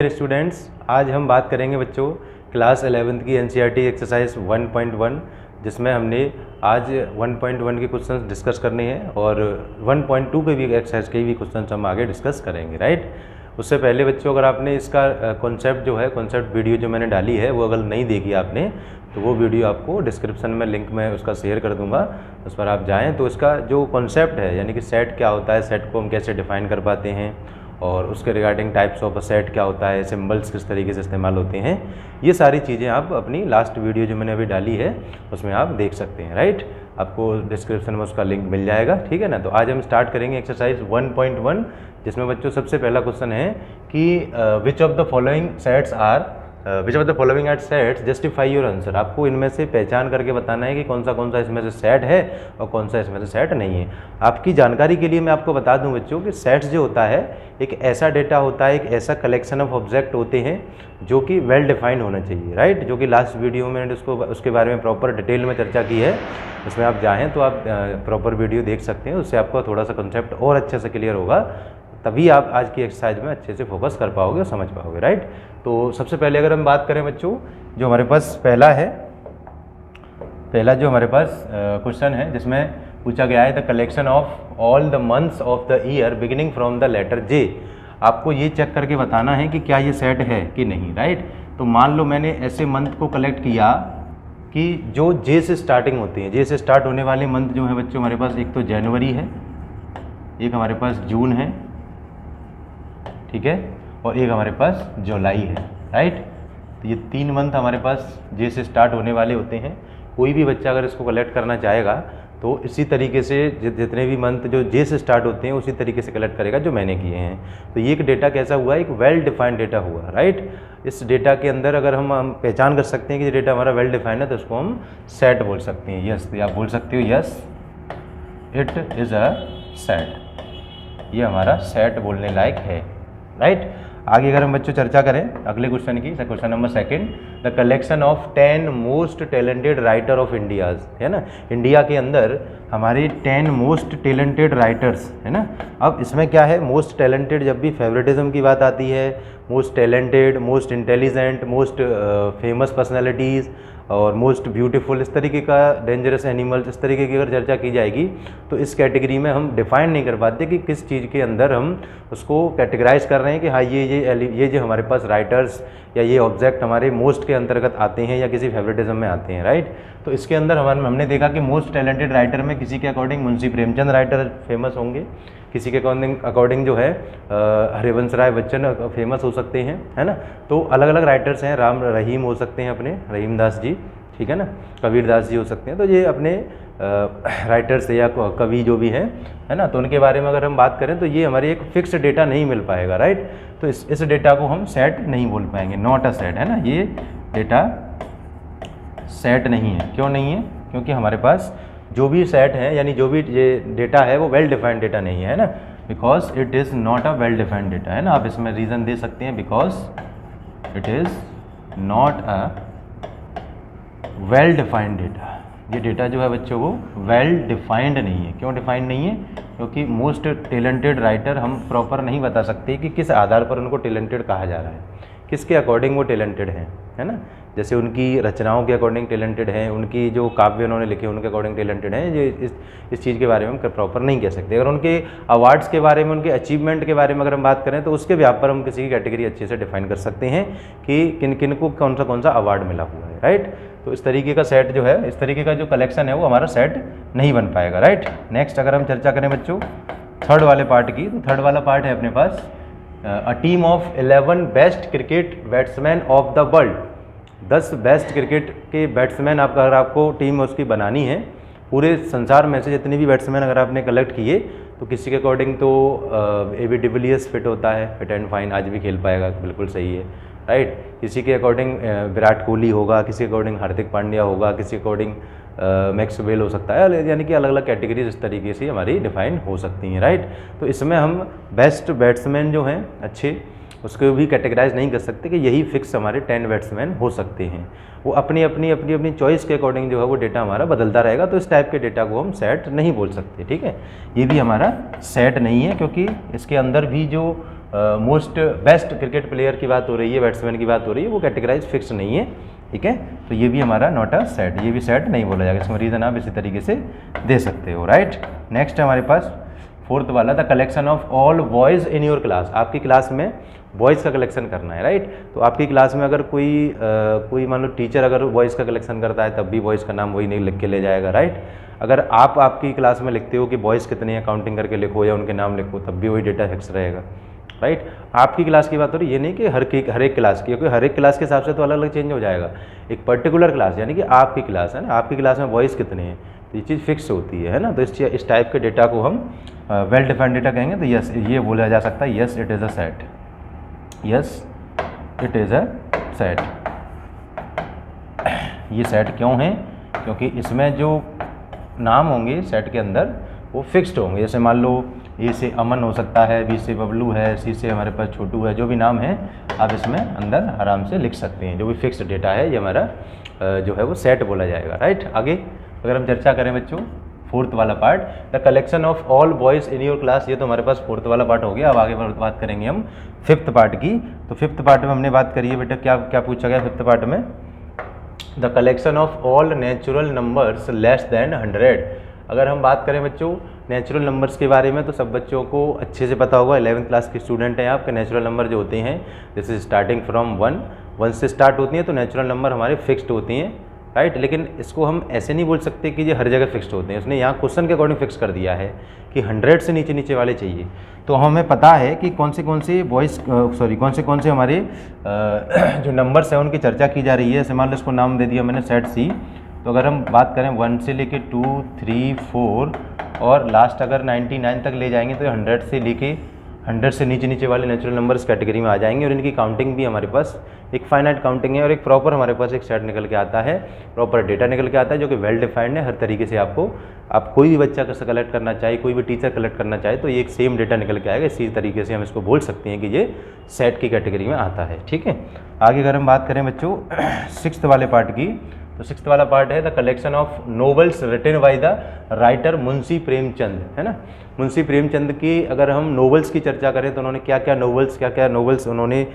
Students, आज हम बात करेंगे बच्चों क्लास 11th की एनसीईआरटी एक्सरसाइज 1.1 जिसमें हमने आज 1.1 के क्वेश्चंस डिस्कस करने हैं और 1.2 पे भी एक्सरसाइज के भी क्वेश्चंस हम आगे डिस्कस करेंगे, राइट। उससे पहले बच्चों, अगर आपने इसका कॉन्सेप्ट जो है कॉन्सेप्ट वीडियो जो मैंने डाली है वो अगर नहीं देखी आपने तो वो वीडियो आपको डिस्क्रिप्शन में लिंक में उसका शेयर कर दूंगा, उस पर आप जाएँ। तो इसका जो कॉन्सेप्ट है यानी कि सेट क्या होता है, सेट को हम कैसे डिफाइन कर पाते हैं और उसके regarding types of a set क्या होता है, सिंबल्स किस तरीके से इस्तेमाल होते हैं, ये सारी चीज़ें आप अपनी लास्ट वीडियो जो मैंने अभी डाली है उसमें आप देख सकते हैं, राइट। आपको डिस्क्रिप्शन में उसका लिंक मिल जाएगा, ठीक है ना। तो आज हम स्टार्ट करेंगे एक्सरसाइज 1.1 जिसमें बच्चों सबसे पहला क्वेश्चन है कि which of the following sets are which of the following at sets justify your answer. आपको इनमें से पहचान करके बताना है कि कौन सा इसमें से सेट है और कौन सा इसमें से सेट नहीं है। आपकी जानकारी के लिए मैं आपको बता दूं बच्चों कि सेट्स जो होता है एक ऐसा डेटा होता है, एक ऐसा कलेक्शन ऑफ ऑब्जेक्ट होते हैं जो कि वेल डिफाइंड होना चाहिए, राइट। जो कि लास्ट वीडियो में उसके बारे में प्रॉपर डिटेल में चर्चा की है, उसमें आप चाहें तो आप प्रॉपर वीडियो देख सकते हैं, उससे आपको थोड़ा सा कंसेप्ट और अच्छे से क्लियर होगा, तभी आप आज की एक्सरसाइज में अच्छे से फोकस कर पाओगे और समझ पाओगे, राइट। तो सबसे पहले अगर हम बात करें बच्चों, जो हमारे पास पहला जो हमारे पास क्वेश्चन है जिसमें पूछा गया है the collection of all the months of the year beginning from the letter J. आपको ये चेक करके बताना है कि क्या ये सेट है कि नहीं, राइट। तो मान लो मैंने ऐसे मंथ को कलेक्ट किया कि जो जे से स्टार्टिंग होती है, जे से स्टार्ट होने वाले मंथ जो है बच्चों हमारे पास एक तो जनवरी है, एक हमारे पास जून है, ठीक है, और एक हमारे पास जुलाई है, राइट। तो ये 3 मंथ हमारे पास जे से स्टार्ट होने वाले होते हैं। कोई भी बच्चा अगर इसको कलेक्ट करना चाहेगा तो इसी तरीके से जितने भी मंथ जो जे से स्टार्ट होते हैं उसी तरीके से कलेक्ट करेगा जो मैंने किए हैं। तो ये एक डेटा कैसा हुआ, एक वेल डिफाइंड डेटा हुआ, राइट। इस डेटा के अंदर अगर हम पहचान कर सकते हैं कि ये डेटा हमारा वेल डिफाइंड है तो उसको हम सेट बोल सकते हैं। यस, आप बोल सकते हो yes it is a set, ये हमारा सेट बोलने लायक है, राइट। आगे अगर हम बच्चों चर्चा करें अगले क्वेश्चन की, question number 2, the collection of 10 most talented writer of India's, है ना। इंडिया के अंदर हमारे 10 मोस्ट टैलेंटेड राइटर्स, है ना। अब इसमें क्या है, मोस्ट टैलेंटेड जब भी फेवरेटिज्म की बात आती है, most talented, most intelligent, most famous personalities और मोस्ट ब्यूटीफुल, इस तरीके का डेंजरस एनिमल्स, इस तरीके की अगर चर्चा की जाएगी तो इस कैटेगरी में हम डिफाइन नहीं कर पाते कि किस चीज़ के अंदर हम उसको कैटेगराइज कर रहे हैं कि हाँ ये जो हमारे पास राइटर्स या ये ऑब्जेक्ट हमारे मोस्ट के अंतर्गत आते हैं या किसी फेवरेटिज्म में आते हैं, राइट। तो इसके अंदर हमने देखा कि मोस्ट टैलेंटेड राइटर में किसी के according Munshi Premchand writer famous होंगे, किसी के अकॉर्डिंग जो है हरिवंश राय बच्चन फेमस हो सकते हैं, है ना। तो अलग अलग राइटर्स हैं, राम रहीम हो सकते हैं अपने, रहीम दास जी, ठीक है ना, कबीर दास जी हो सकते हैं। तो ये अपने राइटर्स या कवि जो भी हैं, है ना, तो उनके बारे में अगर हम बात करें तो ये हमारी एक फिक्स डेटा नहीं मिल पाएगा, राइट। तो इस डेटा को हम सेट नहीं बोल पाएंगे, नॉट अ सेट, है ना। ये डेटा सेट नहीं है। क्यों नहीं है? क्योंकि हमारे पास जो भी सेट है यानी जो भी ये डेटा है वो वेल डिफाइंड डेटा नहीं है ना, because it is not a well defined data, है ना। आप इसमें रीज़न दे सकते हैं because it is not a well defined data. ये डेटा जो है बच्चों वो वेल डिफाइंड नहीं है। क्यों डिफाइंड नहीं है? क्योंकि मोस्ट टैलेंटेड राइटर हम प्रॉपर नहीं बता सकते कि किस आधार पर उनको टैलेंटेड कहा जा रहा है, किसके अकॉर्डिंग वो टैलेंटेड हैं, है ना। जैसे उनकी रचनाओं के अकॉर्डिंग टैलेंटेड हैं, उनकी जो काव्य उन्होंने लिखे उनके अकॉर्डिंग टैलेंटेड हैं, ये इस चीज़ के बारे में हम प्रॉपर नहीं कह सकते। अगर उनके अवार्ड्स के बारे में, उनके अचीवमेंट के बारे में अगर हम बात करें तो उसके व्याप पर हम किसी की कैटेगरी अच्छे से डिफाइन कर सकते हैं कि किन किन को कौन सा अवार्ड मिला हुआ है, राइट। तो इस तरीके का सेट जो है, इस तरीके का जो कलेक्शन है वो हमारा सेट नहीं बन पाएगा, राइट। नेक्स्ट अगर हम चर्चा करें बच्चों थर्ड वाले पार्ट की, तो थर्ड वाला पार्ट है अपने पास a team of 11 best cricket batsman of the world. 10 best cricket के बैट्समैन अगर आपको टीम उसकी बनानी है, पूरे संसार में से जितने भी बैट्समैन अगर आपने कलेक्ट किए तो किसी के अकॉर्डिंग तो AB डिविलियर्स फिट होता है, फिट एंड फाइन, आज भी खेल पाएगा, बिल्कुल सही है, राइट। किसी के अकॉर्डिंग विराट कोहली होगा, किसी के अकॉर्डिंग हार्दिक पांड्या होगा, किसी के अकॉर्डिंग मैक्सवेल हो सकता है, यानी कि अलग अलग कैटेगरीज इस तरीके से हमारी डिफाइन हो सकती हैं, राइट। तो इसमें हम बेस्ट बैट्समैन जो हैं अच्छे उसको भी कैटेगराइज नहीं कर सकते कि यही फिक्स हमारे 10 बैट्समैन हो सकते हैं। वो अपनी चॉइस के अकॉर्डिंग जो है वो डेटा हमारा बदलता रहेगा। तो इस टाइप के डेटा को हम सेट नहीं बोल सकते, ठीक है। ये भी हमारा सेट नहीं है क्योंकि इसके अंदर भी जो मोस्ट बेस्ट क्रिकेट प्लेयर की बात हो रही है, बैट्समैन की बात हो रही है, वो कैटेगराइज फिक्स नहीं है, ठीक है। तो ये भी हमारा नॉट अ सेट, ये भी सेट नहीं बोला जाएगा, इसमें रीज़न आप इसी तरीके से दे सकते हो, राइट। नेक्स्ट है हमारे पास फोर्थ वाला, the collection of all boys in your class. आपकी क्लास में बॉयज़ का कलेक्शन करना है, राइट। तो आपकी क्लास में अगर कोई मान लो टीचर अगर बॉयज़ का कलेक्शन करता है, तब भी बॉयज़ का नाम वही नहीं लिख के ले जाएगा, राइट। अगर आप आपकी क्लास में लिखते हो कि बॉयज़ कितने हैं काउंटिंग करके लिखो या उनके नाम लिखो, तब भी वही डेटा फिक्स रहेगा, राइट। आपकी क्लास की बात हो रही है, ये नहीं कि हर एक क्लास की, क्योंकि हर एक क्लास के हिसाब से तो अलग अलग चेंज हो जाएगा। एक पर्टिकुलर क्लास यानी कि आपकी क्लास है ना, आपकी क्लास में बॉयज़ कितने हैं, तो ये चीज़ फिक्स होती है ना। तो इस टाइप के डेटा को हम वेल डिफाइंड डेटा कहेंगे। तो यस, ये बोला जा सकता है yes it is a set, yes it is a set. ये सेट क्यों है? क्योंकि इसमें जो नाम होंगे सेट के अंदर वो फिक्स्ड होंगे। जैसे मान लो ए से अमन हो सकता है, बी से बबलू है, सी से हमारे पास छोटू है, जो भी नाम है आप इसमें अंदर आराम से लिख सकते हैं। जो भी फिक्स्ड डेटा है ये हमारा जो है वो सेट बोला जाएगा, राइट। आगे अगर हम चर्चा करें बच्चों, फोर्थ वाला part, the collection of all boys in your class, ये तो हमारे पास फोर्थ वाला पार्ट हो गया। अब आगे बात करेंगे हम फिफ्थ पार्ट की। तो फिफ्थ पार्ट में हमने बात करी है बेटा, क्या क्या पूछा गया फिफ्थ पार्ट में, the collection of all natural numbers less than 100। अगर हम बात करें बच्चों नेचुरल नंबर्स के बारे में, तो सब बच्चों को अच्छे से पता होगा, 11th क्लास के स्टूडेंट हैं आपके। नेचुरल नंबर जो होते हैं जैसे स्टार्टिंग फ्रॉम 1 से स्टार्ट होती हैं, तो नेचुरल नंबर हमारे फिक्स्ड होती हैं, राइट। लेकिन इसको हम ऐसे नहीं बोल सकते कि ये हर जगह फिक्स्ड होते हैं। उसने यहाँ क्वेश्चन के अकॉर्डिंग फिक्स कर दिया है कि 100 से नीचे नीचे वाले चाहिए। तो हमें पता है कि कौन से कौन से हमारे जो नंबर्स हैं उनकी चर्चा की जा रही है। जैसे मान लो इसको नाम दे दिया मैंने सेट सी। तो अगर हम बात करें 1 से लेके 2, 3, 4 और लास्ट अगर 99 तक ले जाएंगे, तो 100 से लेके 100 से नीचे नीचे वाले नेचुरल नंबर्स कैटेगरी में आ जाएंगे। और इनकी काउंटिंग भी हमारे पास एक फाइनाइट काउंटिंग है और एक प्रॉपर हमारे पास एक सेट निकल के आता है, प्रॉपर डेटा निकल के आता है, जो कि वेल डिफाइंड है। हर तरीके से आप कोई भी बच्चा कैसे कलेक्ट करना चाहे, कोई भी टीचर कलेक्ट करना चाहे, तो ये एक सेम डेटा निकल के आएगा। इसी तरीके से हम इसको बोल सकते हैं कि ये सेट की कैटेगरी में आता है, ठीक है। आगे अगर हम बात करें बच्चों सिक्स्थ वाले पार्ट की, तो सिक्स्थ वाला पार्ट है the collection of novels written by the writer Munshi Premchand, है ना। मुंशी प्रेमचंद की अगर हम नोवेल्स की चर्चा करें, तो उन्होंने क्या क्या नोवेल्स उन्होंने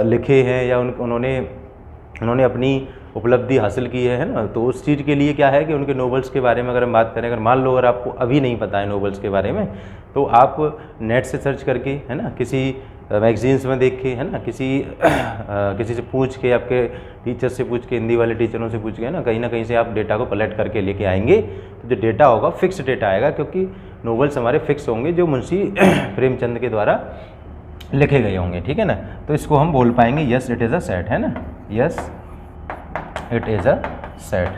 लिखे हैं या उन्होंने अपनी उपलब्धि हासिल की है ना। तो उस चीज़ के लिए क्या है कि उनके नोवेल्स के बारे में अगर हम बात करें, अगर मान लो अगर आपको अभी नहीं पता है नोवेल्स के बारे में, तो आप नेट से सर्च करके, है ना, किसी मैगजीन्स में देख के, है ना, किसी से पूछ के, आपके टीचर से पूछ के, हिंदी वाले टीचरों से पूछ के, है ना, कहीं से आप डेटा को कलेक्ट करके लेके आएंगे, तो जो डेटा होगा फिक्स डेटा आएगा, क्योंकि नोवेल्स हमारे फिक्स होंगे जो मुंशी प्रेमचंद के द्वारा लिखे गए होंगे, ठीक है ना। तो इसको हम बोल पाएंगे yes it is a set, है ना, yes it is a set,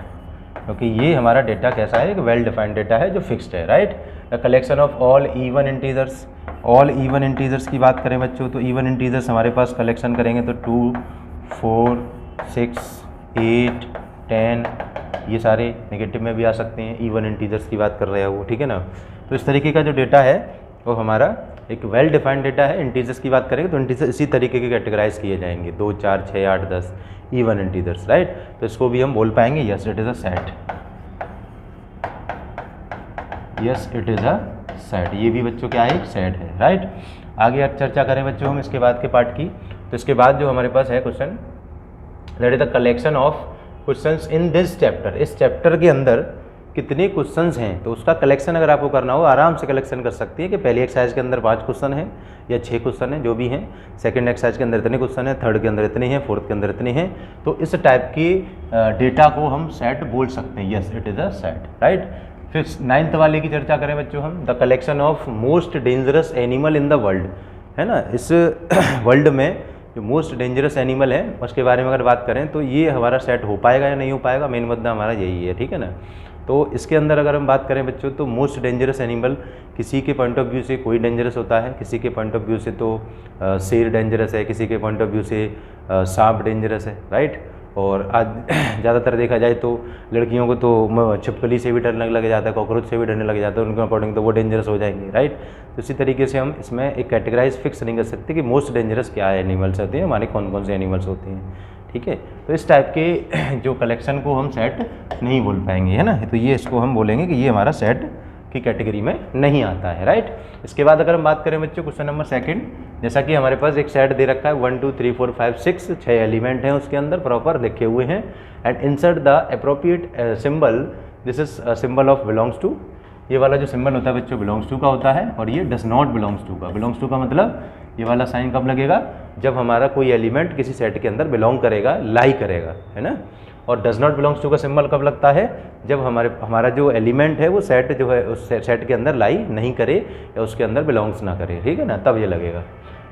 क्योंकि ये हमारा डेटा कैसा है, एक वेल डिफाइंड डेटा है जो फिक्स्ड है, right. The collection of all even integers, all even integers की बात करें बच्चों, तो इवन इंटीजर्स हमारे पास कलेक्शन करेंगे तो 2, 4, 6, 8, 10, ये सारे नेगेटिव में भी आ सकते हैं। इवन इंटीजर्स की बात कर रहे हैं वो, ठीक है ना। तो इस तरीके का जो डेटा है वो हमारा एक वेल डिफाइंड डेटा है। इंटीजर्स की बात करेंगे तो इंटीजर इसी तरीके के कैटेगराइज किए जाएंगे, 2, 4, 6, 8, 10 इवन इंटीजर्स, राइट। तो इसको भी हम बोल पाएंगे yes it is a set, yes it is a set. ये भी बच्चों क्या है, एक सेट है, राइट। आगे चर्चा करें बच्चों हम इसके बाद के पार्ट की, तो इसके बाद जो हमारे पास है question, that is the collection of questions in this chapter. इस चैप्टर के अंदर कितने क्वेश्चंस हैं, तो उसका कलेक्शन अगर आपको करना हो आराम से कलेक्शन कर सकती है कि पहली एक्सरसाइज के अंदर 5 क्वेश्चन हैं या 6 क्वेश्चन हैं, जो भी हैं। सेकंड एक्सरसाइज के अंदर इतने क्वेश्चन हैं, थर्ड के अंदर इतने हैं, फोर्थ के अंदर इतने हैं। तो इस टाइप की डेटा को हम सेट बोल सकते हैं, yes it is a set, right. फिर 9th वाले की चर्चा करें बच्चों हम, the collection of most dangerous animal in the world, है ना। इस वर्ल्ड में जो मोस्ट डेंजरस एनिमल है उसके बारे में अगर बात करें, तो ये हमारा सेट हो पाएगा या नहीं हो पाएगा, मेन मुद्दा हमारा यही है, ठीक है ना। तो इसके अंदर अगर हम बात करें बच्चों, तो मोस्ट डेंजरस एनिमल किसी के पॉइंट ऑफ व्यू से कोई डेंजरस होता है, किसी के पॉइंट ऑफ व्यू से तो शेर डेंजरस है, किसी के पॉइंट ऑफ व्यू से सांप डेंजरस है, राइट। और आज ज़्यादातर देखा जाए तो लड़कियों को तो छिपकली से भी डरने लग जाता है, कॉकरोच से भी डरने लग जाता है, उनके अकॉर्डिंग तो वो डेंजरस हो जाएंगे, राइट। तो इसी तरीके से हम इसमें एक कैटेगराइज फिक्स नहीं कर सकते कि मोस्ट डेंजरस क्या एनिमल्स होते हैं, हमारे कौन कौन से एनिमल्स होते हैं, ठीक है। तो इस टाइप के जो कलेक्शन को हम सेट नहीं बोल पाएंगे, है ना। तो ये इसको हम बोलेंगे कि ये हमारा सेट की कैटेगरी में नहीं आता है, राइट। इसके बाद अगर हम बात करें बच्चों क्वेश्चन नंबर सेकंड, जैसा कि हमारे पास एक सेट दे रखा है 1 2 3 4 5 6 6 एलिमेंट हैं उसके अंदर प्रॉपर लिखे हुए हैं, and insert the appropriate symbol, this is symbol of belongs to. ये वाला जो सिंबल होता है बच्चों बिलोंग्स टू का होता है, और ये डज नॉट बिलोंग्स टू का। बिलोंग्स टू का मतलब ये वाला साइन कब लगेगा, जब हमारा कोई एलिमेंट किसी सेट के अंदर बिलोंग करेगा, लाई करेगा, है ना। और डज नॉट बिलोंग्स टू का सिंबल कब लगता है, जब हमारा जो एलिमेंट है वो सेट जो है उस सेट के अंदर लाई नहीं करे या उसके अंदर बिलोंग्स ना करे, ठीक है ना, तब ये लगेगा।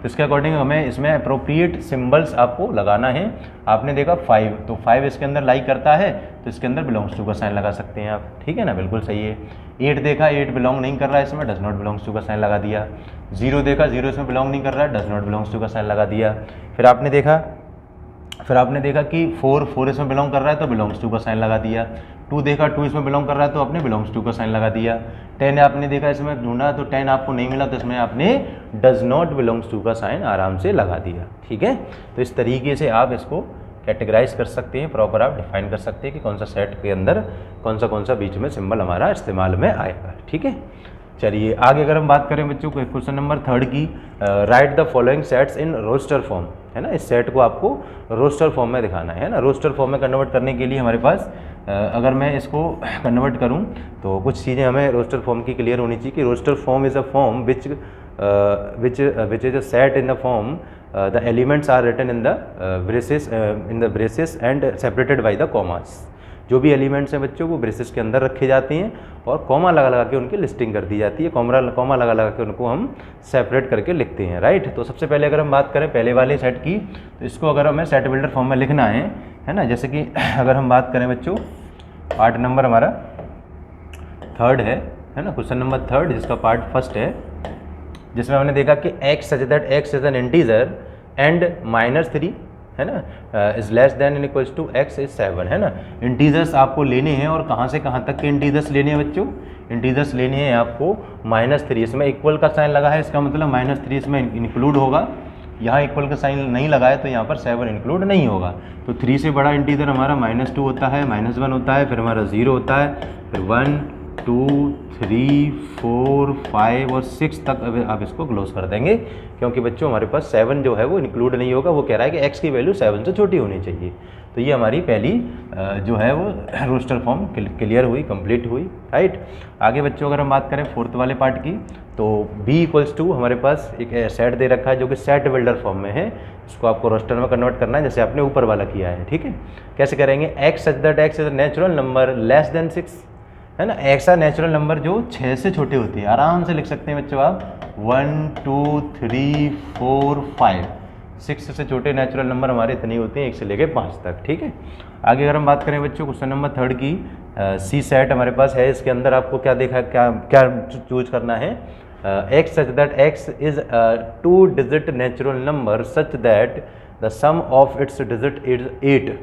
तो इसके अकॉर्डिंग हमें इसमें अप्रोप्रिएट सिंबल्स आपको लगाना है। आपने देखा 5, तो 5 इसके अंदर लाई करता है तो इसके अंदर बिलोंग्स टू का साइन लगा सकते हैं आप, ठीक है ना, बिल्कुल सही है। 8 देखा, 8 बिलोंग नहीं कर रहा है इसमें, डज नॉट बिलोंग्स टू का साइन लगा दिया। 0 देखा, 0 इसमें बिलोंग नहीं कर रहा है, डज नॉट बिलोंग्स टू का साइन लगा दिया। फिर आपने देखा कि 4 इसमें बिलोंग कर रहा है तो बिलोंग्स टू का साइन लगा दिया। 2 देखा, 2 इसमें बिलोंग कर रहा है तो आपने बिलोंग्स टू का साइन लगा दिया। 10 आपने देखा इसमें ढूंढा तो 10 आपको नहीं मिला तो इसमें आपने डज नॉट बिलोंग्स टू का साइन आराम से लगा दिया, ठीक है। तो इस तरीके से आप इसको कैटेगराइज कर सकते हैं, प्रॉपर आप डिफाइन कर सकते हैं कि कौन सा सेट के अंदर कौन सा बीच में सिंबल हमारा इस्तेमाल में आएगा, ठीक है। चलिए आगे अगर हम बात करें बच्चों को क्वेश्चन नंबर 3 की, write the following sets in roster form, है ना। इस सेट को आपको रोस्टर फॉर्म में दिखाना है ना। रोस्टर फॉर्म में कन्वर्ट करने के लिए हमारे पास अगर मैं इसको कन्वर्ट करूं तो कुछ चीज़ें हमें रोस्टर फॉर्म की क्लियर होनी चाहिए कि roster form is a form which is a set in the form the elements are written in the braces and separated by the commas. जो भी एलिमेंट्स हैं बच्चों वो ब्रेसेस के अंदर रखे जाते हैं और कॉमा लगा के उनकी लिस्टिंग कर दी जाती है, कॉमा लगा के उनको हम सेपरेट करके लिखते हैं, राइट। तो सबसे पहले अगर हम बात करें पहले वाले सेट की, तो इसको अगर हमें सेट बिल्डर फॉर्म में लिखना है ना। जैसे कि अगर हम बात करें बच्चों पार्ट नंबर हमारा 3 है ना, क्वेश्चन नंबर 3 जिसका पार्ट फर्स्ट है, जिसमें हमने देखा कि x such that x is an integer and -3 है ना, is less than in equals to x is 7, है ना। इंटीजर्स आपको लेने हैं और कहाँ से कहाँ तक के इंटीजर्स लेने हैं बच्चों, इंटीजर्स लेने हैं आपको -3, इसमें इक्वल का साइन लगा है, इसका मतलब -3 इसमें इंक्लूड होगा। यहाँ इक्वल का साइन नहीं लगा है तो यहाँ पर 7 इंक्लूड नहीं होगा। तो 3 से बड़ा इंटीजर हमारा -2 होता है, -1 होता है, फिर हमारा 0 होता है, फिर 1 2 3 4 5 और 6 तक आप इसको क्लोज कर देंगे, क्योंकि बच्चों हमारे पास 7 जो है वो इंक्लूड नहीं होगा। वो कह रहा है कि x की वैल्यू 7 से छोटी होनी चाहिए। तो ये हमारी पहली जो है वो रोस्टर फॉर्म क्लियर हुई, कंप्लीट हुई, राइट। आगे बच्चों अगर हम बात करें 4th वाले पार्ट की, तो b इक्वल्स टू हमारे पास एक सेट दे रखा है जो कि सेट बिल्डर फॉर्म में है। इसको आपको रोस्टर में कन्वर्ट करना है जैसे आपने ऊपर वाला किया है, ठीक है। कैसे करेंगे, x such that x is a natural number less than 6, है ना। ऐसा नेचुरल नंबर जो 6 से छोटे होते हैं, आराम से लिख सकते हैं बच्चों आप 1 2 3 4 5, 6 से छोटे नेचुरल नंबर हमारे इतने होते हैं 1 से लेके 5 तक, ठीक है। आगे अगर हम बात करें बच्चों क्वेश्चन नंबर 3 की, सी सेट हमारे पास है, इसके अंदर आपको क्या देखा क्या चूज करना है, x such that x is 2 digit natural number such that the sum of its digit is 8।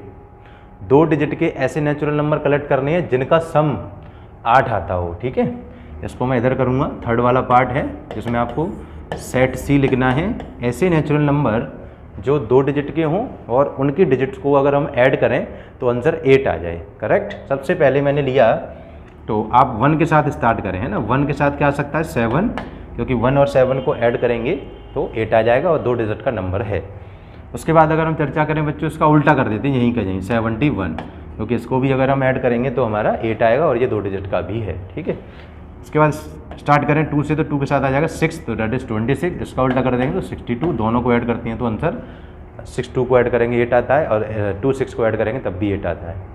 2 digit के ऐसे नेचुरल नंबर कलेक्ट करने हैं जिनका सम 8 आता हो, ठीक है। इसको मैं इधर करूँगा, 3rd वाला पार्ट है जिसमें आपको सेट सी लिखना है, ऐसे नेचुरल नंबर जो 2 डिजिट के हों और उनकी डिजिट्स को अगर हम ऐड करें तो आंसर 8 आ जाए, करेक्ट। सबसे पहले मैंने लिया तो आप 1 के साथ स्टार्ट करें, है ना। 1 के साथ क्या आ सकता है 7, क्योंकि 1 और 7 को ऐड करेंगे तो 8 आ जाएगा और 2 डिजिट का नंबर है। उसके बाद अगर हम चर्चा करें बच्चों इसका उल्टा कर देते हैं, यहीं का यहीं 71, क्योंकि इसको भी अगर हम ऐड करेंगे तो हमारा 8 आएगा और ये 2 डिजिट का भी है, ठीक है। इसके बाद स्टार्ट करें 2 से, तो 2 के साथ आ जाएगा 6, तो दैट इज 26, इसका उल्टा कर देंगे तो 62, दोनों को ऐड करते हैं तो आंसर 6 2 को ऐड करेंगे 8 आता है, और 2 6 को ऐड करेंगे तब भी 8 आता है।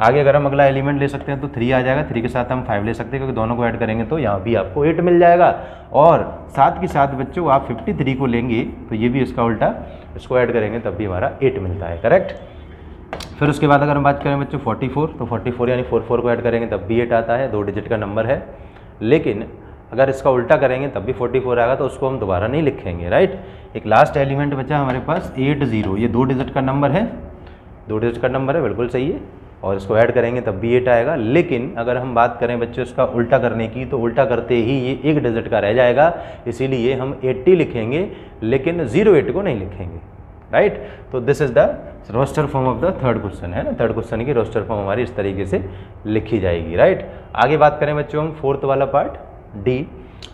आगे अगर हम अगला एलिमेंट ले सकते हैं तो 3 आ जाएगा, 3 के साथ हम 5 ले सकते हैं, क्योंकि दोनों को ऐड करेंगे तो यहाँ भी आपको 8 मिल जाएगा। और साथ के साथ बच्चों आप 53 को लेंगे तो ये भी इसका उल्टा, इसको ऐड करेंगे तब भी हमारा 8 मिलता है, करेक्ट। फिर उसके बाद अगर हम बात करें बच्चों 44, तो 44 यानी 44 को ऐड करेंगे तब भी 8 आता है, 2 डिजिट का नंबर है। लेकिन अगर इसका उल्टा करेंगे तब भी 44 आएगा, तो उसको हम दोबारा नहीं लिखेंगे, राइट। एक लास्ट एलिमेंट बचा हमारे पास 80, ये 2 डिजिट का नंबर है, 2 डिजिट का नंबर है, बिल्कुल सही है, और इसको ऐड करेंगे तब भी 8 आएगा। लेकिन अगर हम बात करें बच्चों इसका उल्टा करने की, तो उल्टा करते ही ये 1 डिजिट का रह जाएगा, इसीलिए हम 80 लिखेंगे लेकिन 08 को नहीं लिखेंगे, राइट। तो this is the roster form of the third question, है ना। थर्ड क्वेश्चन की रोस्टर फॉर्म हमारी इस तरीके से लिखी जाएगी, राइट। आगे बात करें बच्चों हम फोर्थ वाला पार्ट डी।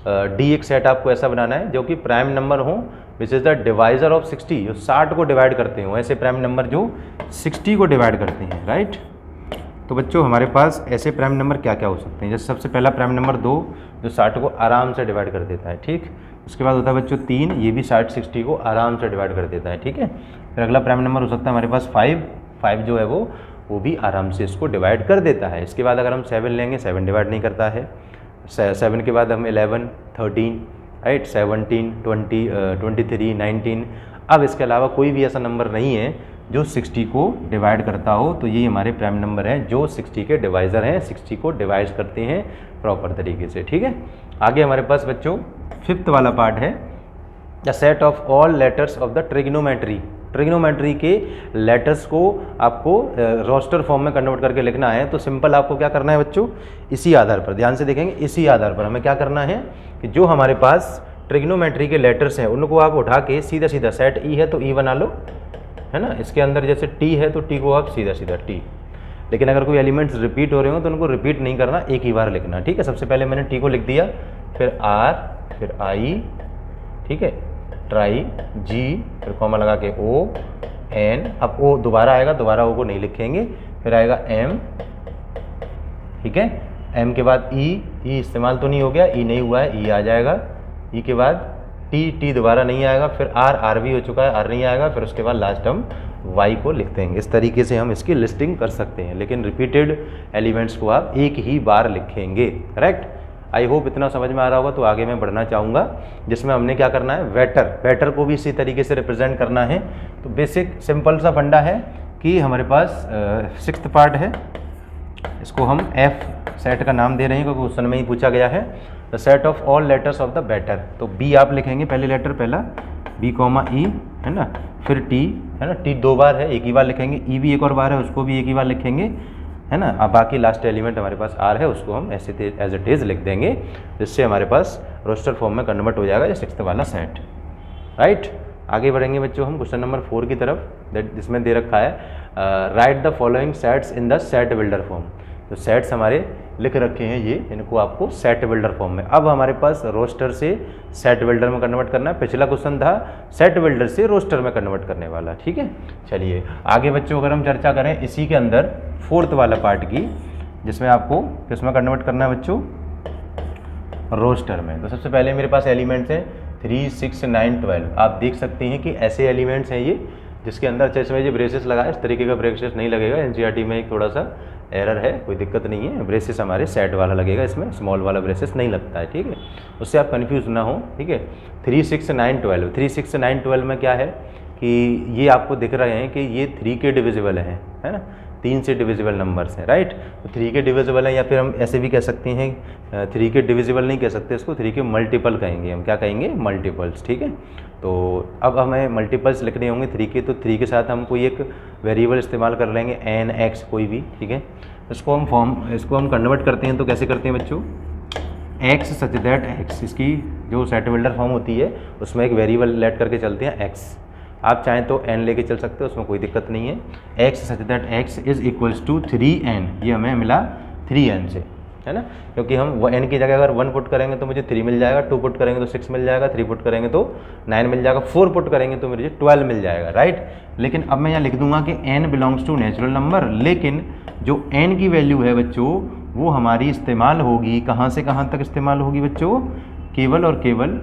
डी एक सेट आपको ऐसा बनाना है जो कि प्राइम नंबर हो which is the divisor of 60, जो 60 को डिवाइड करते हो, ऐसे प्राइम नंबर जो 60 को डिवाइड करते हैं, राइट। तो बच्चों हमारे पास ऐसे प्राइम नंबर क्या क्या हो सकते हैं। जैसे सबसे पहला प्राइम नंबर 2 जो 60 को आराम से डिवाइड कर देता है, ठीक। उसके बाद होता है बच्चों 3, ये भी 60 को आराम से डिवाइड कर देता है, ठीक है। फिर अगला प्राइम नंबर हो सकता है हमारे पास 5 जो है वो भी आराम से इसको डिवाइड कर देता है। इसके बाद अगर हम 7 लेंगे, 7 डिवाइड नहीं करता है। 7 के बाद हम 11, 13, राइट, 17, 20, 23, 19। अब इसके अलावा कोई भी ऐसा नंबर नहीं है जो 60 को डिवाइड करता हो, तो ये हमारे प्राइम नंबर हैं जो 60 के डिवाइज़र हैं, 60 को डिवाइड करते हैं प्रॉपर तरीके से, ठीक है। आगे हमारे पास बच्चों फिफ्थ वाला पार्ट है the set of all letters of the trigonometry. Trigonometry के लेटर्स को आपको रोस्टर फॉर्म में कन्वर्ट करके लिखना है। तो सिंपल आपको क्या करना है बच्चों, इसी आधार पर ध्यान से देखेंगे, इसी आधार पर हमें क्या करना है कि जो हमारे पास ट्रिग्नोमेट्री के लेटर्स हैं उनको आप उठा के सीधा सीधा सेट ई है तो ई बना लो, है ना। इसके अंदर जैसे टी है तो टी को आप सीधा सीधा टी, लेकिन अगर कोई एलिमेंट्स रिपीट हो रहे हो तो उनको रिपीट नहीं करना, एक ही बार लिखना, ठीक है। सबसे पहले मैंने टी को लिख दिया, फिर आर, फिर आई, ठीक है, ट्राई, जी, फिर कॉमा लगा के ओ, एन, अब ओ दोबारा आएगा, दोबारा ओ को नहीं लिखेंगे, फिर आएगा एम, ठीक है। एम के बाद ई, ई इस्तेमाल तो नहीं हो गया, ई नहीं हुआ है, ई आ जाएगा। ई के बाद टी, टी दोबारा नहीं आएगा, फिर आर, आर भी हो चुका है, आर नहीं आएगा, फिर उसके बाद लास्ट हम वाई को लिख देंगे। इस तरीके से हम इसकी लिस्टिंग कर सकते हैं, लेकिन रिपीटेड एलिमेंट्स को आप एक ही बार लिखेंगे, करेक्ट। आई होप इतना समझ में आ रहा होगा। तो आगे मैं बढ़ना चाहूँगा जिसमें हमने क्या करना है, वेटर, वेटर को भी इसी तरीके से रिप्रेजेंट करना है। तो बेसिक सिंपल सा फंडा है कि हमारे पास सिक्स्थ पार्ट है, इसको हम एफ सेट का नाम दे रहे हैं क्योंकि क्वेश्चन में ही पूछा गया है। The set of all letters of the better, तो बी आप लिखेंगे पहले लेटर, पहला बी कॉमा ई, है ना, फिर टी, है ना, टी 2 बार है, एक ही बार लिखेंगे, ई भी एक और बार है, उसको भी एक ही बार लिखेंगे, है ना। अब बाकी लास्ट एलिमेंट हमारे पास आर है, उसको हम ऐसे एज इट इज़ लिख देंगे, जिससे हमारे पास रोस्टर फॉर्म में कन्वर्ट हो जाएगा ये सिक्स्थ वाला सेट, राइट। आगे बढ़ेंगे बच्चों हम क्वेश्चन नंबर 4 की तरफ, जिसमें दे रखा है right the following sets in the set builder form. तो सेट्स हमारे लिख रखे हैं ये, इनको आपको सेट बिल्डर फॉर्म में, अब हमारे पास रोस्टर से सेट बिल्डर में कन्वर्ट करना है। पिछला क्वेश्चन था सेट बिल्डर से रोस्टर में कन्वर्ट करने वाला, ठीक है। चलिए आगे बच्चों अगर हम चर्चा करें इसी के अंदर फोर्थ वाला पार्ट की, जिसमें आपको किसमें कन्वर्ट करना है बच्चों, रोस्टर में। तो सबसे पहले मेरे पास एलिमेंट्स हैं 3, 6, 9, 12। आप देख सकते हैं कि ऐसे एलिमेंट्स हैं ये जिसके अंदर जैसे ये ब्रेसेस लगा है, इस तरीके का ब्रेसेस नहीं लगेगा। एनसीईआरटी में एक थोड़ा सा एरर है, कोई दिक्कत नहीं है, ब्रेसेस हमारे सेट वाला लगेगा, इसमें स्मॉल वाला ब्रेसेस नहीं लगता है, ठीक है। उससे आप कन्फ्यूज ना हो, ठीक है। 3, 6, 9, 12, 3, 6, 9, 12 में क्या है कि ये आपको दिख रहे हैं कि ये 3 के डिविजिबल हैं, है ना, 3 से डिविजिबल नंबर्स हैं, राइट। तो 3 के डिविजिबल हैं, या फिर हम ऐसे भी कह सकते हैं 3 के डिविजिबल नहीं कह सकते इसको, 3 के मल्टीपल कहेंगे हम, क्या कहेंगे, मल्टीपल्स, ठीक है। तो अब हमें मल्टीपल्स लिखने होंगे 3 के, तो 3 के साथ हम कोई एक वेरिएबल इस्तेमाल कर लेंगे, एन, एक्स कोई भी, ठीक है। इसको हम कन्वर्ट करते हैं, तो कैसे करते हैं बच्चों, एक्स सच दैट एक्स, इसकी जो सेट बिल्डर फॉर्म होती है उसमें एक वेरिएबल लेट करके चलते हैं एक्स। आप चाहें तो n लेके चल सकते हो, उसमें कोई दिक्कत नहीं है। x such that x is equals to 3n, ये हमें मिला 3n से, है ना, क्योंकि हम n की जगह अगर 1 पुट करेंगे तो मुझे 3 मिल जाएगा, 2 पुट करेंगे तो 6 मिल जाएगा, 3 पुट करेंगे तो 9 मिल जाएगा, 4 पुट करेंगे तो मुझे 12 मिल जाएगा, राइट। लेकिन अब मैं यहाँ लिख दूंगा कि n belongs to natural number, लेकिन जो n की वैल्यू है बच्चों वो हमारी इस्तेमाल होगी, कहाँ से कहाँ तक इस्तेमाल होगी बच्चों, केवल और केवल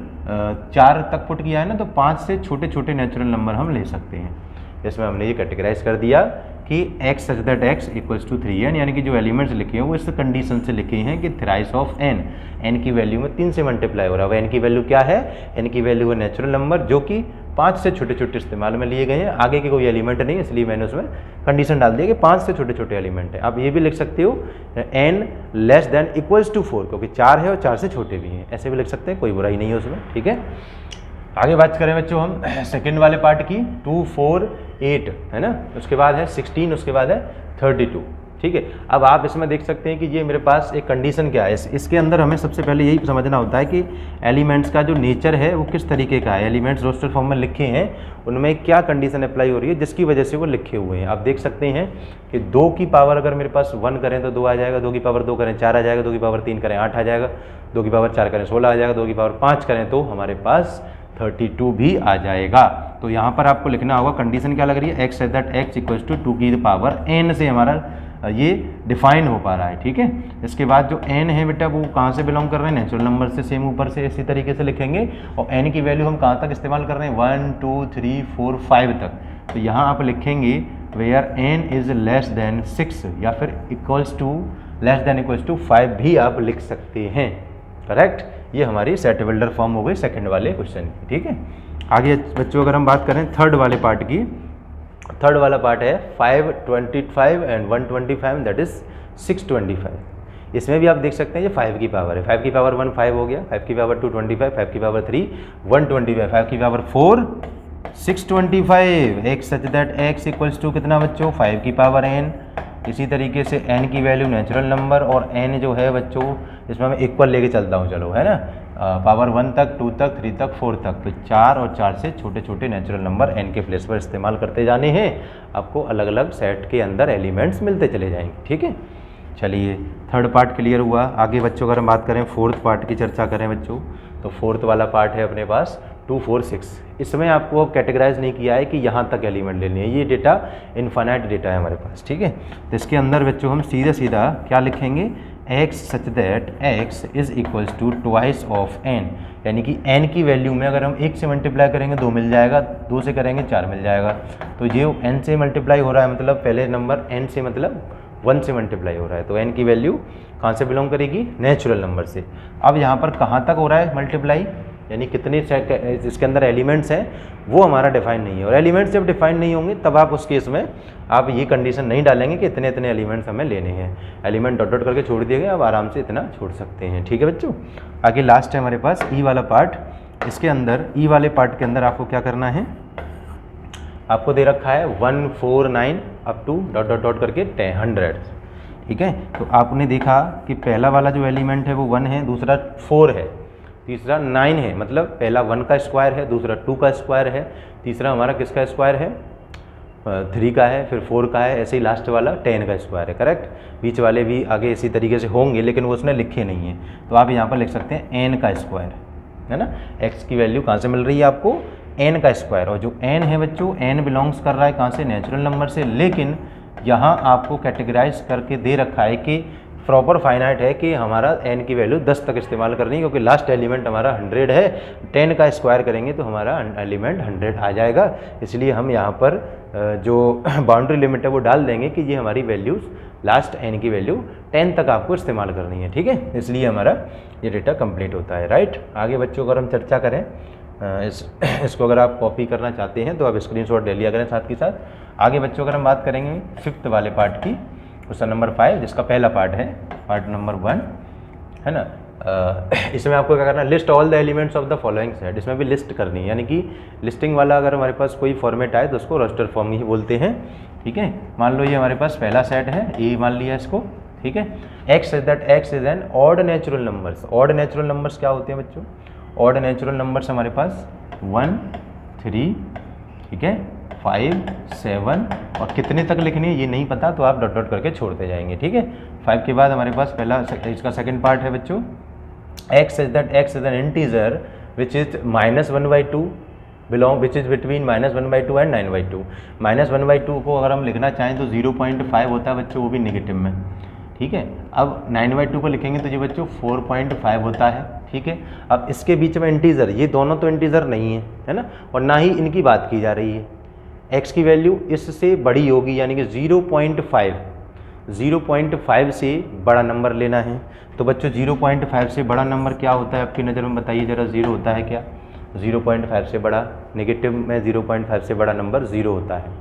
4 तक पुट किया है ना, तो 5 से छोटे छोटे नेचुरल नंबर हम ले सकते हैं। इसमें हमने ये कैटेगराइज कर दिया कि x such that x equals to 3n, यानी कि जो एलिमेंट्स लिखे हैं वो इस कंडीशन से लिखे हैं कि थ्राइस ऑफ n, n की वैल्यू में 3 से मल्टीप्लाई हो रहा है। n की वैल्यू क्या है, n की वैल्यू है नेचुरल नंबर जो कि 5 से छोटे छोटे इस्तेमाल में लिए गए हैं, आगे के कोई एलिमेंट नहीं, इसलिए मैंने उसमें कंडीशन डाल दिया कि 5 से छोटे छोटे एलिमेंट है। आप ये भी लिख सकते हो n less than equals to 4, क्योंकि 4 है और 4 से छोटे भी हैं, ऐसे भी लिख सकते हैं, कोई बुराई नहीं है उसमें, ठीक है। आगे बात करें बच्चों हम सेकेंड वाले पार्ट की, 2, 4, 8, है ना, उसके बाद है 16, उसके बाद है 32, ठीक है। अब आप इसमें देख सकते हैं कि ये मेरे पास एक कंडीशन क्या है, इसके अंदर हमें सबसे पहले यही समझना होता है कि एलिमेंट्स का जो नेचर है वो किस तरीके का है, एलिमेंट्स रोस्टर फॉर्म में लिखे हैं उनमें क्या कंडीशन अप्लाई हो रही है जिसकी वजह से वो लिखे हुए हैं। आप देख सकते हैं कि 2 की पावर अगर मेरे पास 1 करें तो 2 आ जाएगा, 2 की पावर 2 करें 4 आ जाएगा, 2 की पावर 3 करें 8 आ जाएगा, 2 की पावर 4 करें 16 आ जाएगा, 2 की पावर 5 करें तो हमारे पास 32 भी आ जाएगा। तो यहाँ पर आपको लिखना होगा कंडीशन क्या लग रही है, x as that x equals to 2 की पावर n से हमारा ये डिफाइन हो पा रहा है, ठीक है। इसके बाद जो n है बेटा वो कहाँ से बिलोंग कर रहे हैं, नेचुरल नंबर से, सेम ऊपर से इसी तरीके से लिखेंगे। और n की वैल्यू हम कहाँ तक इस्तेमाल कर रहे हैं, 1 2 3 4 5 तक। तो यहाँ आप लिखेंगे where n is less than 6 या फिर equals to less than equals to 5 भी आप लिख सकते हैं, करेक्ट। ये हमारी सेट बिल्डर फॉर्म हो गई सेकंड वाले क्वेश्चन की, ठीक है। आगे बच्चों अगर हम बात करें थर्ड वाले पार्ट की, थर्ड वाला पार्ट है 525 एंड 125 दैट इज 625। इसमें भी आप देख सकते हैं ये 5 की पावर है, 5 की पावर 1 5 हो गया, 5 की पावर 2 25, 5 की पावर 3 125, 5 की power 4 625, x such that x equals to कितना बच्चों 5 की पावर n। इसी तरीके से n की वैल्यू नेचुरल नंबर और n जो है बच्चों इसमें मैं इक्वल लेके चलता हूँ, चलो है ना, पावर 1 तक 2 तक 3 तक 4 तक, तो 4 और 4 से छोटे छोटे नेचुरल नंबर n के प्लेस पर इस्तेमाल करते जाने हैं, आपको अलग अलग सेट के अंदर एलिमेंट्स मिलते चले जाएंगे, ठीक है। चलिए थर्ड पार्ट क्लियर हुआ। आगे बच्चों अगर हम बात करें फोर्थ पार्ट की चर्चा करें बच्चों, तो फोर्थ वाला पार्ट है अपने पास 2 4 6। इसमें आपको अब कैटेगराइज नहीं किया है कि यहाँ तक एलिमेंट लेने हैं, ये डेटा इनफाइनाइट डेटा है हमारे पास, ठीक है। तो इसके अंदर बच्चों हम सीधा सीधा क्या लिखेंगे, x such that x is equals to twice of n, यानी कि n की वैल्यू में अगर हम 1 से मल्टीप्लाई करेंगे 2 मिल जाएगा, 2 से करेंगे 4 मिल जाएगा। तो ये n से मल्टीप्लाई हो रहा है मतलब पहले नंबर n से मतलब 1 से मल्टीप्लाई हो रहा है, तो n की वैल्यू कहाँ से बिलोंग करेगी, नेचुरल नंबर से। अब यहाँ पर कहाँ तक हो रहा है मल्टीप्लाई, यानी कितने इसके अंदर एलिमेंट्स हैं वो हमारा डिफाइन नहीं है, और एलिमेंट्स जब डिफाइन नहीं होंगे तब आप उस केस में आप ये कंडीशन नहीं डालेंगे कि इतने इतने एलिमेंट्स हमें लेने हैं। एलिमेंट डॉट डॉट करके छोड़ दिए गए, आप आराम से इतना छोड़ सकते हैं, ठीक है बच्चों। आगे लास्ट है हमारे पास ई वाला पार्ट। इसके अंदर ई वाले पार्ट के अंदर आपको क्या करना है, आपको दे रखा है 149 up to dot dot dot करके 100, ठीक है। तो आपने देखा कि पहला वाला जो एलिमेंट है वो 1 है, दूसरा 4 है, तीसरा 9 है, मतलब पहला 1 का स्क्वायर है, दूसरा 2 का स्क्वायर है, तीसरा हमारा किसका स्क्वायर है 3 का है, फिर 4 का है, ऐसे ही लास्ट वाला 10 का स्क्वायर है, करेक्ट। बीच वाले भी आगे इसी तरीके से होंगे लेकिन वो उसने लिखे नहीं है, तो आप यहाँ पर लिख सकते हैं n का स्क्वायर, है ना। x की वैल्यू कहाँ से मिल रही है आपको, n का स्क्वायर, और जो n है बच्चों n बिलोंग्स कर रहा है कहाँ से, नेचुरल नंबर से। लेकिन यहाँ आपको कैटेगराइज करके दे रखा है कि प्रॉपर फाइनाइट है कि हमारा n की वैल्यू 10 तक इस्तेमाल करनी है, क्योंकि लास्ट एलिमेंट हमारा 100 है, 10 का स्क्वायर करेंगे तो हमारा एलिमेंट 100 आ जाएगा। इसलिए हम यहाँ पर जो बाउंड्री लिमिट है वो डाल देंगे कि ये हमारी वैल्यूज़ लास्ट n की वैल्यू 10 तक आपको इस्तेमाल करनी है, ठीक है। इसलिए हमारा ये डेटा कंप्लीट होता है, राइट। आगे बच्चों अगर हम चर्चा करें इसको अगर आप कॉपी करना चाहते हैं तो आप स्क्रीनशॉट ले लिया करें साथ के साथ। आगे बच्चों अगर हम बात करेंगे फिफ्थ वाले पार्ट की, क्वेश्चन नंबर 5, जिसका पहला पार्ट है पार्ट नंबर 1, है ना। इसमें आपको क्या करना है, list all the elements of the following set. इसमें भी लिस्ट करनी है, यानी कि लिस्टिंग वाला अगर हमारे पास कोई फॉर्मेट आए तो उसको रोस्टर फॉर्म ही बोलते हैं, ठीक है। मान लो ये हमारे पास पहला सेट है, ए मान लिया इसको, ठीक है। X is that x is N odd natural numbers. Odd natural numbers क्या होते हैं बच्चों, ऑड नेचुरल नंबर्स हमारे पास 1 3, ठीक है, 5 7, और कितने तक लिखनी है ये नहीं पता तो आप डॉट डॉट करके छोड़ते जाएंगे, ठीक है। 5 के बाद हमारे पास पहला इसका सेकंड पार्ट है बच्चों, x is that x is an integer which is -1/2 belong which is between -1/2 and 9/2। -1/2 को अगर हम लिखना चाहें तो 0.5 होता है बच्चों, वो भी नेगेटिव में, ठीक है। अब 9/2 को लिखेंगे तो ये बच्चों 4.5 होता है, ठीक है। अब इसके बीच में इंटीजर, ये दोनों तो इंटीजर नहीं है ना, और ना ही इनकी बात की जा रही है। x की वैल्यू इससे बड़ी होगी, यानी कि 0.5 से बड़ा नंबर लेना है। तो बच्चों 0.5 से बड़ा नंबर क्या होता है आपकी नज़र में, बताइए ज़रा। 0 होता है क्या, 0.5 से बड़ा, नेगेटिव में 0.5 से बड़ा नंबर 0 होता है,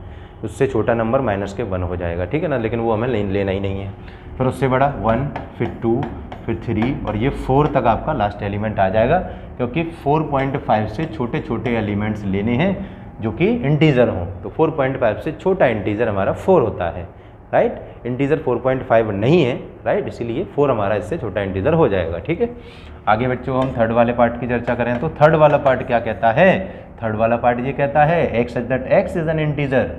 उससे छोटा नंबर -1 हो जाएगा, ठीक है ना, लेकिन वो हमें लेना ही नहीं है। फिर उससे बड़ा 1, फिर 2, फिर 3, और ये 4 तक आपका लास्ट एलिमेंट आ जाएगा, क्योंकि 4.5 से छोटे छोटे एलिमेंट्स लेने हैं जो कि इंटीजर हों। तो 4.5 से छोटा इंटीजर हमारा 4 होता है, राइट। इंटीजर 4.5 नहीं है, राइट, इसीलिए 4 हमारा इससे छोटा इंटीजर हो जाएगा, ठीक है। आगे बच्चों हम थर्ड वाले पार्ट की चर्चा करें तो थर्ड वाला पार्ट क्या कहता है, थर्ड वाला पार्ट ये कहता है x such that x is an integer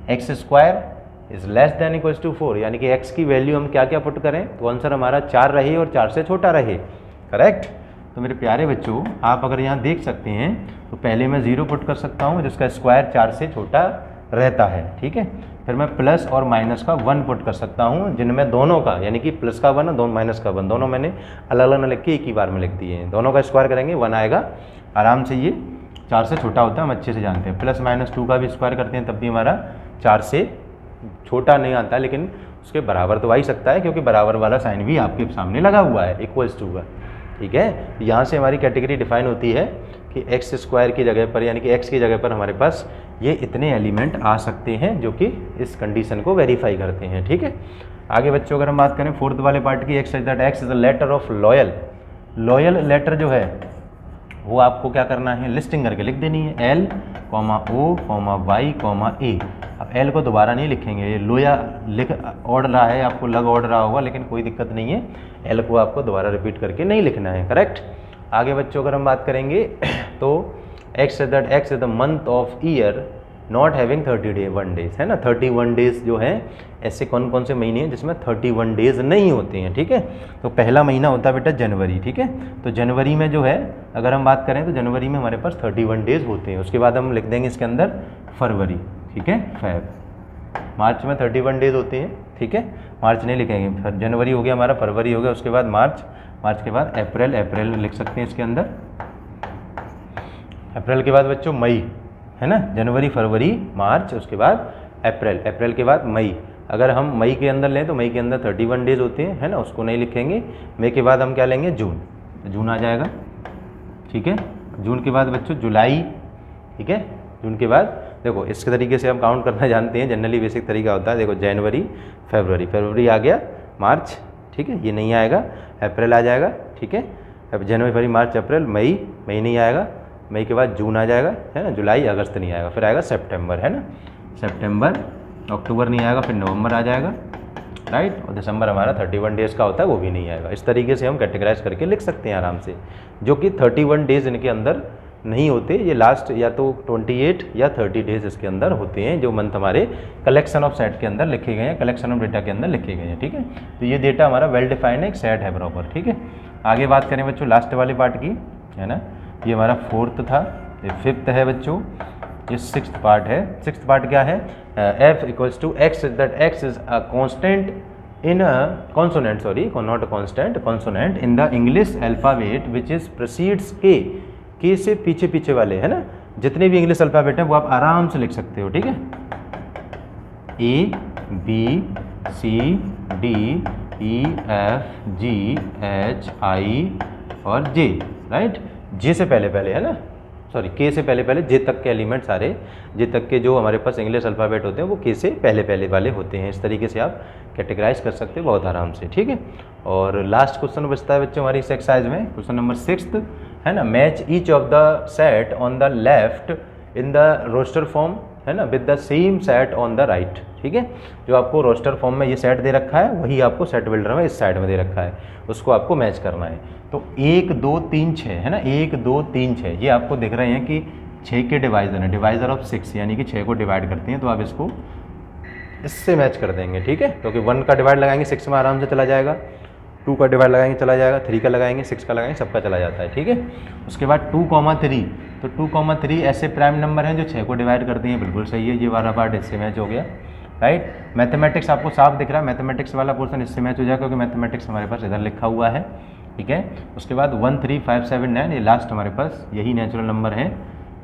x square is less than equals to 4, यानी कि x की वैल्यू हम क्या क्या पुट करें तो आंसर हमारा 4 रहे और 4 से छोटा रहे, करेक्ट। तो मेरे प्यारे बच्चों आप अगर यहाँ देख सकते हैं तो पहले मैं 0 पुट कर सकता हूँ जिसका स्क्वायर 4 से छोटा रहता है, ठीक है। फिर मैं प्लस और माइनस का 1 पुट कर सकता हूँ जिनमें दोनों का यानी कि प्लस का 1 और माइनस का 1 दोनों मैंने अलग अलग न लिख के एक ही बार में लिख दिए हैं। दोनों का स्क्वायर करेंगे 1 आएगा, आराम से ये 4 से छोटा होता है, हम अच्छे से जानते हैं। प्लस माइनस 2 का भी स्क्वायर करते हैं तब भी हमारा 4 से छोटा नहीं आता, लेकिन उसके बराबर तो आ ही सकता है क्योंकि बराबर वाला साइन भी आपके सामने लगा हुआ है इक्वल्स टू का, ठीक है। यहाँ से हमारी कैटेगरी डिफाइन होती है कि एक्स स्क्वायर की जगह पर यानी कि एक्स की जगह पर हमारे पास ये इतने एलिमेंट आ सकते हैं जो कि इस कंडीशन को वेरीफाई करते हैं, ठीक है। आगे बच्चों अगर हम बात करें फोर्थ वाले पार्ट की, x such that x is a letter of loyal, loyal letter जो है वो आपको क्या करना है लिस्टिंग करके लिख देनी है, L, O, Y, A। अब L को दोबारा नहीं लिखेंगे, ये लोया लिख ओढ़ रहा है, आपको लग ओढ़ रहा होगा लेकिन कोई दिक्कत नहीं है, L को आपको दोबारा रिपीट करके नहीं लिखना है, करेक्ट। आगे बच्चों अगर हम बात करेंगे तो x such that x is the month of year not having 31 days, है ना। 31 डेज जो है ऐसे कौन कौन से महीने हैं जिसमें 31 डेज नहीं होते हैं, ठीक है। तो पहला महीना होता है बेटा जनवरी, ठीक है। तो जनवरी में जो है अगर हम बात करें तो जनवरी में हमारे पास 31 डेज होते हैं। उसके बाद हम लिख देंगे इसके अंदर फरवरी, ठीक है, फेब। मार्च में 31 डेज होते हैं, ठीक है, मार्च नहीं लिखेंगे, फिर जनवरी हो गया हमारा, फरवरी हो गया, उसके बाद मार्च, मार्च के बाद अप्रैल, अप्रैल लिख सकते हैं इसके अंदर। अप्रैल के बाद बच्चों मई, है ना, जनवरी फरवरी मार्च, उसके बाद अप्रैल, अप्रैल के बाद मई। अगर हम मई के अंदर लें तो मई के अंदर 31 डेज होते हैं, है ना, उसको नहीं लिखेंगे। मई के बाद हम क्या लेंगे जून, तो जून आ जाएगा, ठीक है। जून के बाद बच्चों जुलाई, ठीक है। जून के बाद देखो इसके तरीके से हम काउंट करना जानते हैं, जनरली बेसिक तरीका होता है। देखो जनवरी फरवरी, फरवरी आ गया, मार्च, ठीक है, ये नहीं आएगा, अप्रैल आ जाएगा, ठीक है। अब जनवरी फरवरी मार्च अप्रैल, मई, मई नहीं आएगा, मई के बाद जून आ जाएगा, है ना, जुलाई अगस्त नहीं आएगा, फिर आएगा सितंबर, है ना, सितंबर, अक्टूबर नहीं आएगा, फिर नवंबर आ जाएगा, राइट। और दिसंबर हमारा 31 डेज़ का होता है, वो भी नहीं आएगा। इस तरीके से हम कैटेगराइज करके लिख सकते हैं आराम से, जो कि 31 डेज़ इनके अंदर नहीं होते, ये लास्ट या तो 28 या 30 डेज़ इसके अंदर होते हैं, जो मंथ हमारे कलेक्शन ऑफ सेट के अंदर लिखे गए हैं, कलेक्शन ऑफ डेटा के अंदर लिखे गए हैं, ठीक है। तो ये डेटा हमारा वेल डिफाइंड एक सेट है प्रॉपर, ठीक है। आगे बात करें बच्चों लास्ट वाले पार्ट की, है ना, ये हमारा फोर्थ था, ये फिफ्थ है बच्चों, ये सिक्स्थ पार्ट है। सिक्स्थ पार्ट क्या है, f equals to x that x is a constant in consonant, sorry not a constant, consonant in the English alphabet which is proceeds के से पीछे पीछे वाले, है ना, जितने भी इंग्लिश अल्फ़ाबेट हैं वो आप आराम से लिख सकते हो, ठीक है। A B C D E F G H I और J, राइट। जे से पहले पहले, है ना, सॉरी के से पहले पहले, जे तक के एलिमेंट सारे, जे तक के जो हमारे पास इंग्लिश अल्फ़ाबेट होते हैं वो के से पहले पहले वाले होते हैं। इस तरीके से आप कैटेगराइज कर सकते हो बहुत आराम से, ठीक है। और लास्ट क्वेश्चन बचता है बच्चों हमारी इस एक्सरसाइज में, क्वेश्चन नंबर 6, है ना, match each of the set on the left in the roster form, है ना, with the same set on the right, ठीक है। जो आपको रोस्टर फॉर्म में ये सेट दे रखा है वही आपको सेट बिल्डर में इस साइड में दे रखा है, उसको आपको मैच करना है। तो 1 2 3 6, है ना, 1 2 3 6 ये आपको दिख रहे हैं कि 6 के डिवाइज़र है, डिवाइज़र ऑफ 6 यानी कि 6 को डिवाइड करते हैं, तो आप इसको इससे मैच कर देंगे, ठीक है। क्योंकि 1 का डिवाइड लगाएंगे 6 में आराम से चला जाएगा, 2 का डिवाइड लगाएंगे चला जाएगा, 3 का लगाएंगे, 6 का लगाएंगे, सबका चला जाता है, ठीक है। उसके बाद 2,3, तो 2,3 ऐसे प्राइम नंबर हैं जो 6 को डिवाइड करते हैं, बिल्कुल सही है, ये वाला पार्ट इससे मैच हो गया, राइट। मैथमेटिक्स आपको साफ दिख रहा है, मैथमेटिक्स वाला पोर्शन इससे मैच हो जाएगा क्योंकि मैथमेटिक्स हमारे पास इधर लिखा हुआ है, ठीक है। उसके बाद 1 3 5 7 9 ये लास्ट हमारे पास यही नेचुरल नंबर हैं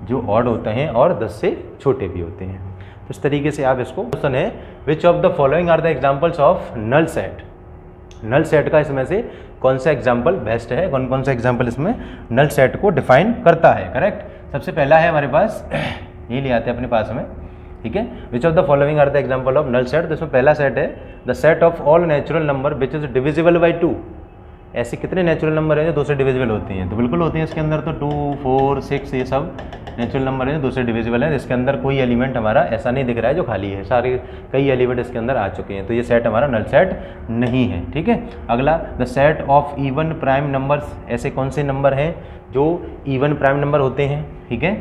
जो ऑड होते हैं और 10 से छोटे भी होते हैं। तो इस तरीके से आप इसको, क्वेश्चन है which of the following are the examples of null set, null set का इसमें से कौन सा एग्जाम्पल बेस्ट है, कौन कौन सा एग्जाम्पल इसमें नल सेट को डिफाइन करता है, करेक्ट। सबसे पहला है हमारे पास, ये ले आते हैं अपने पास में, ठीक है। Which of the following are the example of null set, तो इसमें पहला सेट है the set of all natural number which is divisible by 2, ऐसे कितने नेचुरल नंबर हैं जो 2 से डिविजिबल होती हैं? तो बिल्कुल होती हैं इसके अंदर, तो 2, 4, 6 ये सब नेचुरल नंबर हैं जो 2 से डिविजिबल है। इसके अंदर कोई एलिमेंट हमारा ऐसा नहीं दिख रहा है जो खाली है, सारे कई एलिमेंट इसके अंदर आ चुके हैं, तो ये सेट हमारा नल सेट नहीं है। ठीक है, अगला the set of even prime numbers, ऐसे कौन से नंबर हैं जो इवन प्राइम नंबर होते हैं? ठीक है,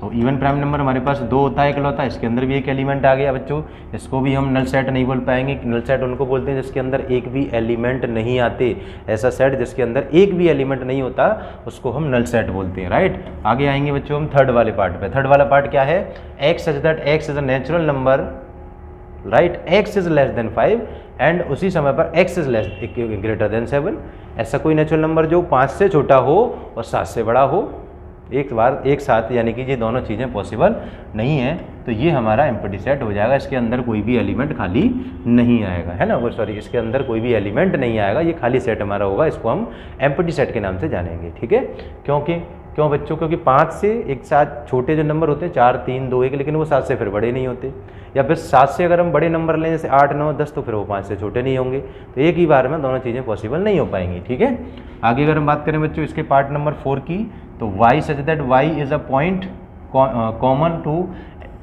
तो इवन प्राइम नंबर हमारे पास 2 होता है इकलौता, इसके अंदर भी एक एलिमेंट आ गया बच्चों, इसको भी हम नल सेट नहीं बोल पाएंगे। नल सेट उनको बोलते हैं जिसके अंदर एक भी एलिमेंट नहीं आते, ऐसा सेट जिसके अंदर एक भी एलिमेंट नहीं होता उसको हम नल सेट बोलते हैं, राइट। आगे आएंगे बच्चों हम थर्ड वाले पार्ट पे। थर्ड वाला पार्ट क्या है? X such that x is a natural number, right, x is less then 5 and उसी समय पर x is less greater than 7। ऐसा कोई नेचुरल नंबर जो 5 से छोटा हो और 7 से बड़ा हो एक बार एक साथ, यानी कि ये दोनों चीज़ें पॉसिबल नहीं है, तो ये हमारा एम्प्टी सेट हो जाएगा। इसके अंदर कोई भी एलिमेंट खाली नहीं आएगा, है ना, वो सॉरी, इसके अंदर कोई भी एलिमेंट नहीं आएगा, ये खाली सेट हमारा होगा, इसको हम एम्प्टी सेट के नाम से जानेंगे। ठीक है, क्यों बच्चों? क्योंकि 5 से एक साथ छोटे जो नंबर होते हैं 4, 3, 2, 1, लेकिन वो 7 से फिर बड़े नहीं होते, या फिर 7 से अगर हम बड़े नंबर लें जैसे 8, 9, 10 तो फिर वो 5 से छोटे नहीं होंगे, तो एक ही बार में दोनों चीज़ें पॉसिबल नहीं हो पाएंगी। ठीक है, आगे अगर हम बात करें बच्चों इसके पार्ट नंबर 4 की, तो y such that y is a point common to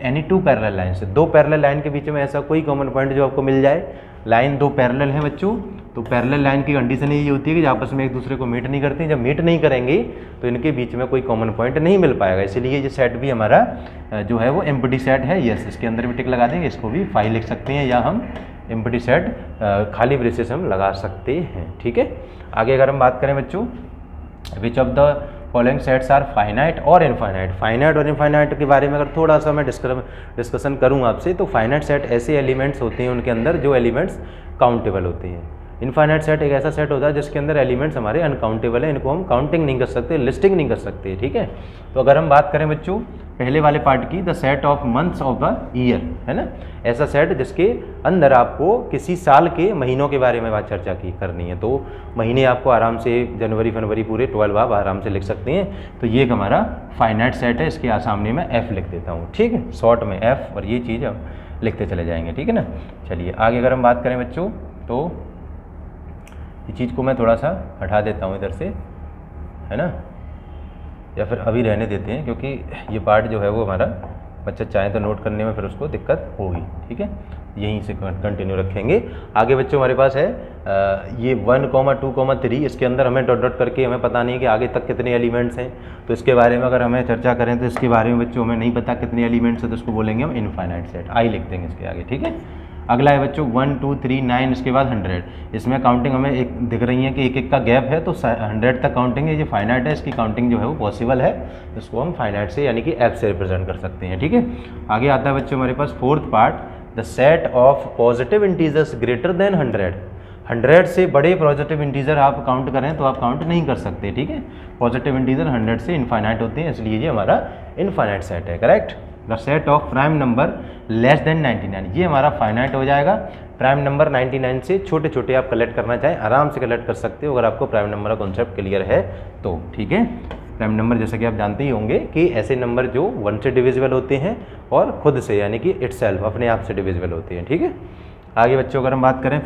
any 2 parallel line से, 2 पैरेलल लाइन के बीच में ऐसा कोई कॉमन पॉइंट जो आपको मिल जाए। लाइन 2 पैरेलल है बच्चों, तो पैरेलल लाइन की कंडीशन ये होती है कि आपस में एक दूसरे को मीट नहीं करती, जब मीट नहीं करेंगे तो इनके बीच में कोई कॉमन पॉइंट नहीं मिल पाएगा, इसलिए ये सेट भी हमारा जो है वो एम्प्टी सेट है। यस, इसके अंदर भी टिक लगा देंगे, इसको भी 5 लिख सकते हैं, या हम एम्प्टी सेट खाली ब्रेसेस हम लगा सकते हैं। ठीक है, आगे अगर हम बात करें बच्चों, which of the following sets are finite और इनफाइनाइट। फाइनाइट और इनफाइनाइट के बारे में अगर थोड़ा सा मैं डिस्कशन करूँ आपसे, तो फाइनाइट सेट ऐसे एलिमेंट्स होते हैं उनके अंदर जो एलिमेंट्स काउंटेबल होते हैं। इनफाइनाइट सेट एक ऐसा सेट होता है जिसके अंदर एलिमेंट्स हमारे अनकाउंटेबल है, इनको हम काउंटिंग नहीं कर सकते, लिस्टिंग नहीं कर सकते। ठीक है, तो अगर हम बात करें बच्चों पहले वाले पार्ट की, the set of months of the year, है ना, ऐसा सेट जिसके अंदर आपको किसी साल के महीनों के बारे में बात चर्चा करनी है, तो महीने आपको आराम से जनवरी फरवरी पूरे 12 आप आराम से लिख सकते हैं, तो ये एक हमारा फाइनाइट सेट है। इसके सामने मैं एफ लिख देता हूँ, ठीक है, शॉर्ट में एफ, और ये चीज़ हम लिखते चले जाएंगे। ठीक है ना, चलिए आगे अगर हम बात करें बच्चों, तो ये चीज़ को मैं थोड़ा सा हटा देता हूँ इधर से, है ना, या फिर अभी रहने देते हैं, क्योंकि ये पार्ट जो है वो हमारा बच्चा चाहे तो नोट करने में फिर उसको दिक्कत होगी। ठीक है, यहीं से कंटिन्यू रखेंगे। आगे बच्चों हमारे पास है ये 1, 2, 3, इसके अंदर हमें डॉट डॉट करके हमें पता नहीं कि आगे तक कितने एलिमेंट्स हैं, तो इसके बारे में अगर हमें चर्चा करें तो इसके बारे में बच्चों हमें नहीं पता कितने एलिमेंट्स हैं, तो उसको बोलेंगे हम इनफाइनाइट सेट, आई लिख देंगे इसके आगे। ठीक है, अगला है बच्चों 1, 2, 3, 9, इसके बाद 100। इसमें काउंटिंग हमें एक दिख रही है कि एक एक का गैप है, तो 100 तक काउंटिंग है, ये फाइनाइट है, इसकी काउंटिंग जो है वो पॉसिबल है, इसको हम फाइनाइट से यानी कि एफ से रिप्रेजेंट कर सकते हैं। ठीक है, आगे आता है बच्चों हमारे पास 4th part, the set of positive integers greater than 100। 100 से बड़े पॉजिटिव इंटीजर आप काउंट करें तो आप काउंट नहीं कर सकते। ठीक है, पॉजिटिव इंटीजर 100 से इनफाइनाइट होते हैं, इसलिए ये हमारा इनफाइनाइट सेट है, correct. The set of prime number less than 99, ये हमारा फाइनाइट हो जाएगा। प्राइम नंबर 99 से छोटे छोटे आप कलेक्ट करना चाहें आराम से कलेक्ट कर सकते हो, अगर आपको प्राइम नंबर का कॉन्सेप्ट क्लियर है तो। ठीक है, प्राइम नंबर जैसा कि आप जानते ही होंगे कि ऐसे नंबर जो 1 से डिविजिबल होते हैं और खुद से यानी कि इटसेल्फ अपने आप से डिविजिबल होते हैं। ठीक है, आगे बच्चों अगर हम बात करें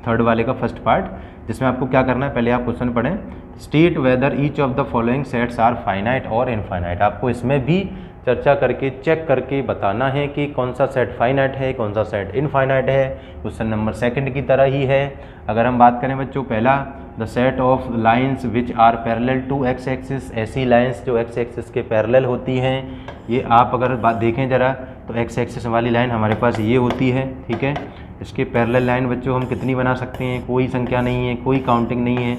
थर्ड वाले का फर्स्ट पार्ट, जिसमें आपको क्या करना है, पहले आप क्वेश्चन पढ़ें, state whether each of the following sets are finite और इनफाइनाइट। आपको इसमें भी चर्चा करके चेक करके बताना है कि कौन सा सेट फाइनाइट है, कौन सा सेट इनफाइनाइट है। क्वेश्चन नंबर 2 की तरह ही है। अगर हम बात करें बच्चों पहला, the set of lines which are parallel to x axis, ऐसी लाइंस जो एक्स एक्सिस के पैरेलल होती हैं, ये आप अगर देखें ज़रा तो एक्स एक्सिस वाली लाइन हमारे पास ये होती है। ठीक है, इसके पैरेलल लाइन बच्चों हम कितनी बना सकते हैं, कोई संख्या नहीं है, कोई काउंटिंग नहीं है,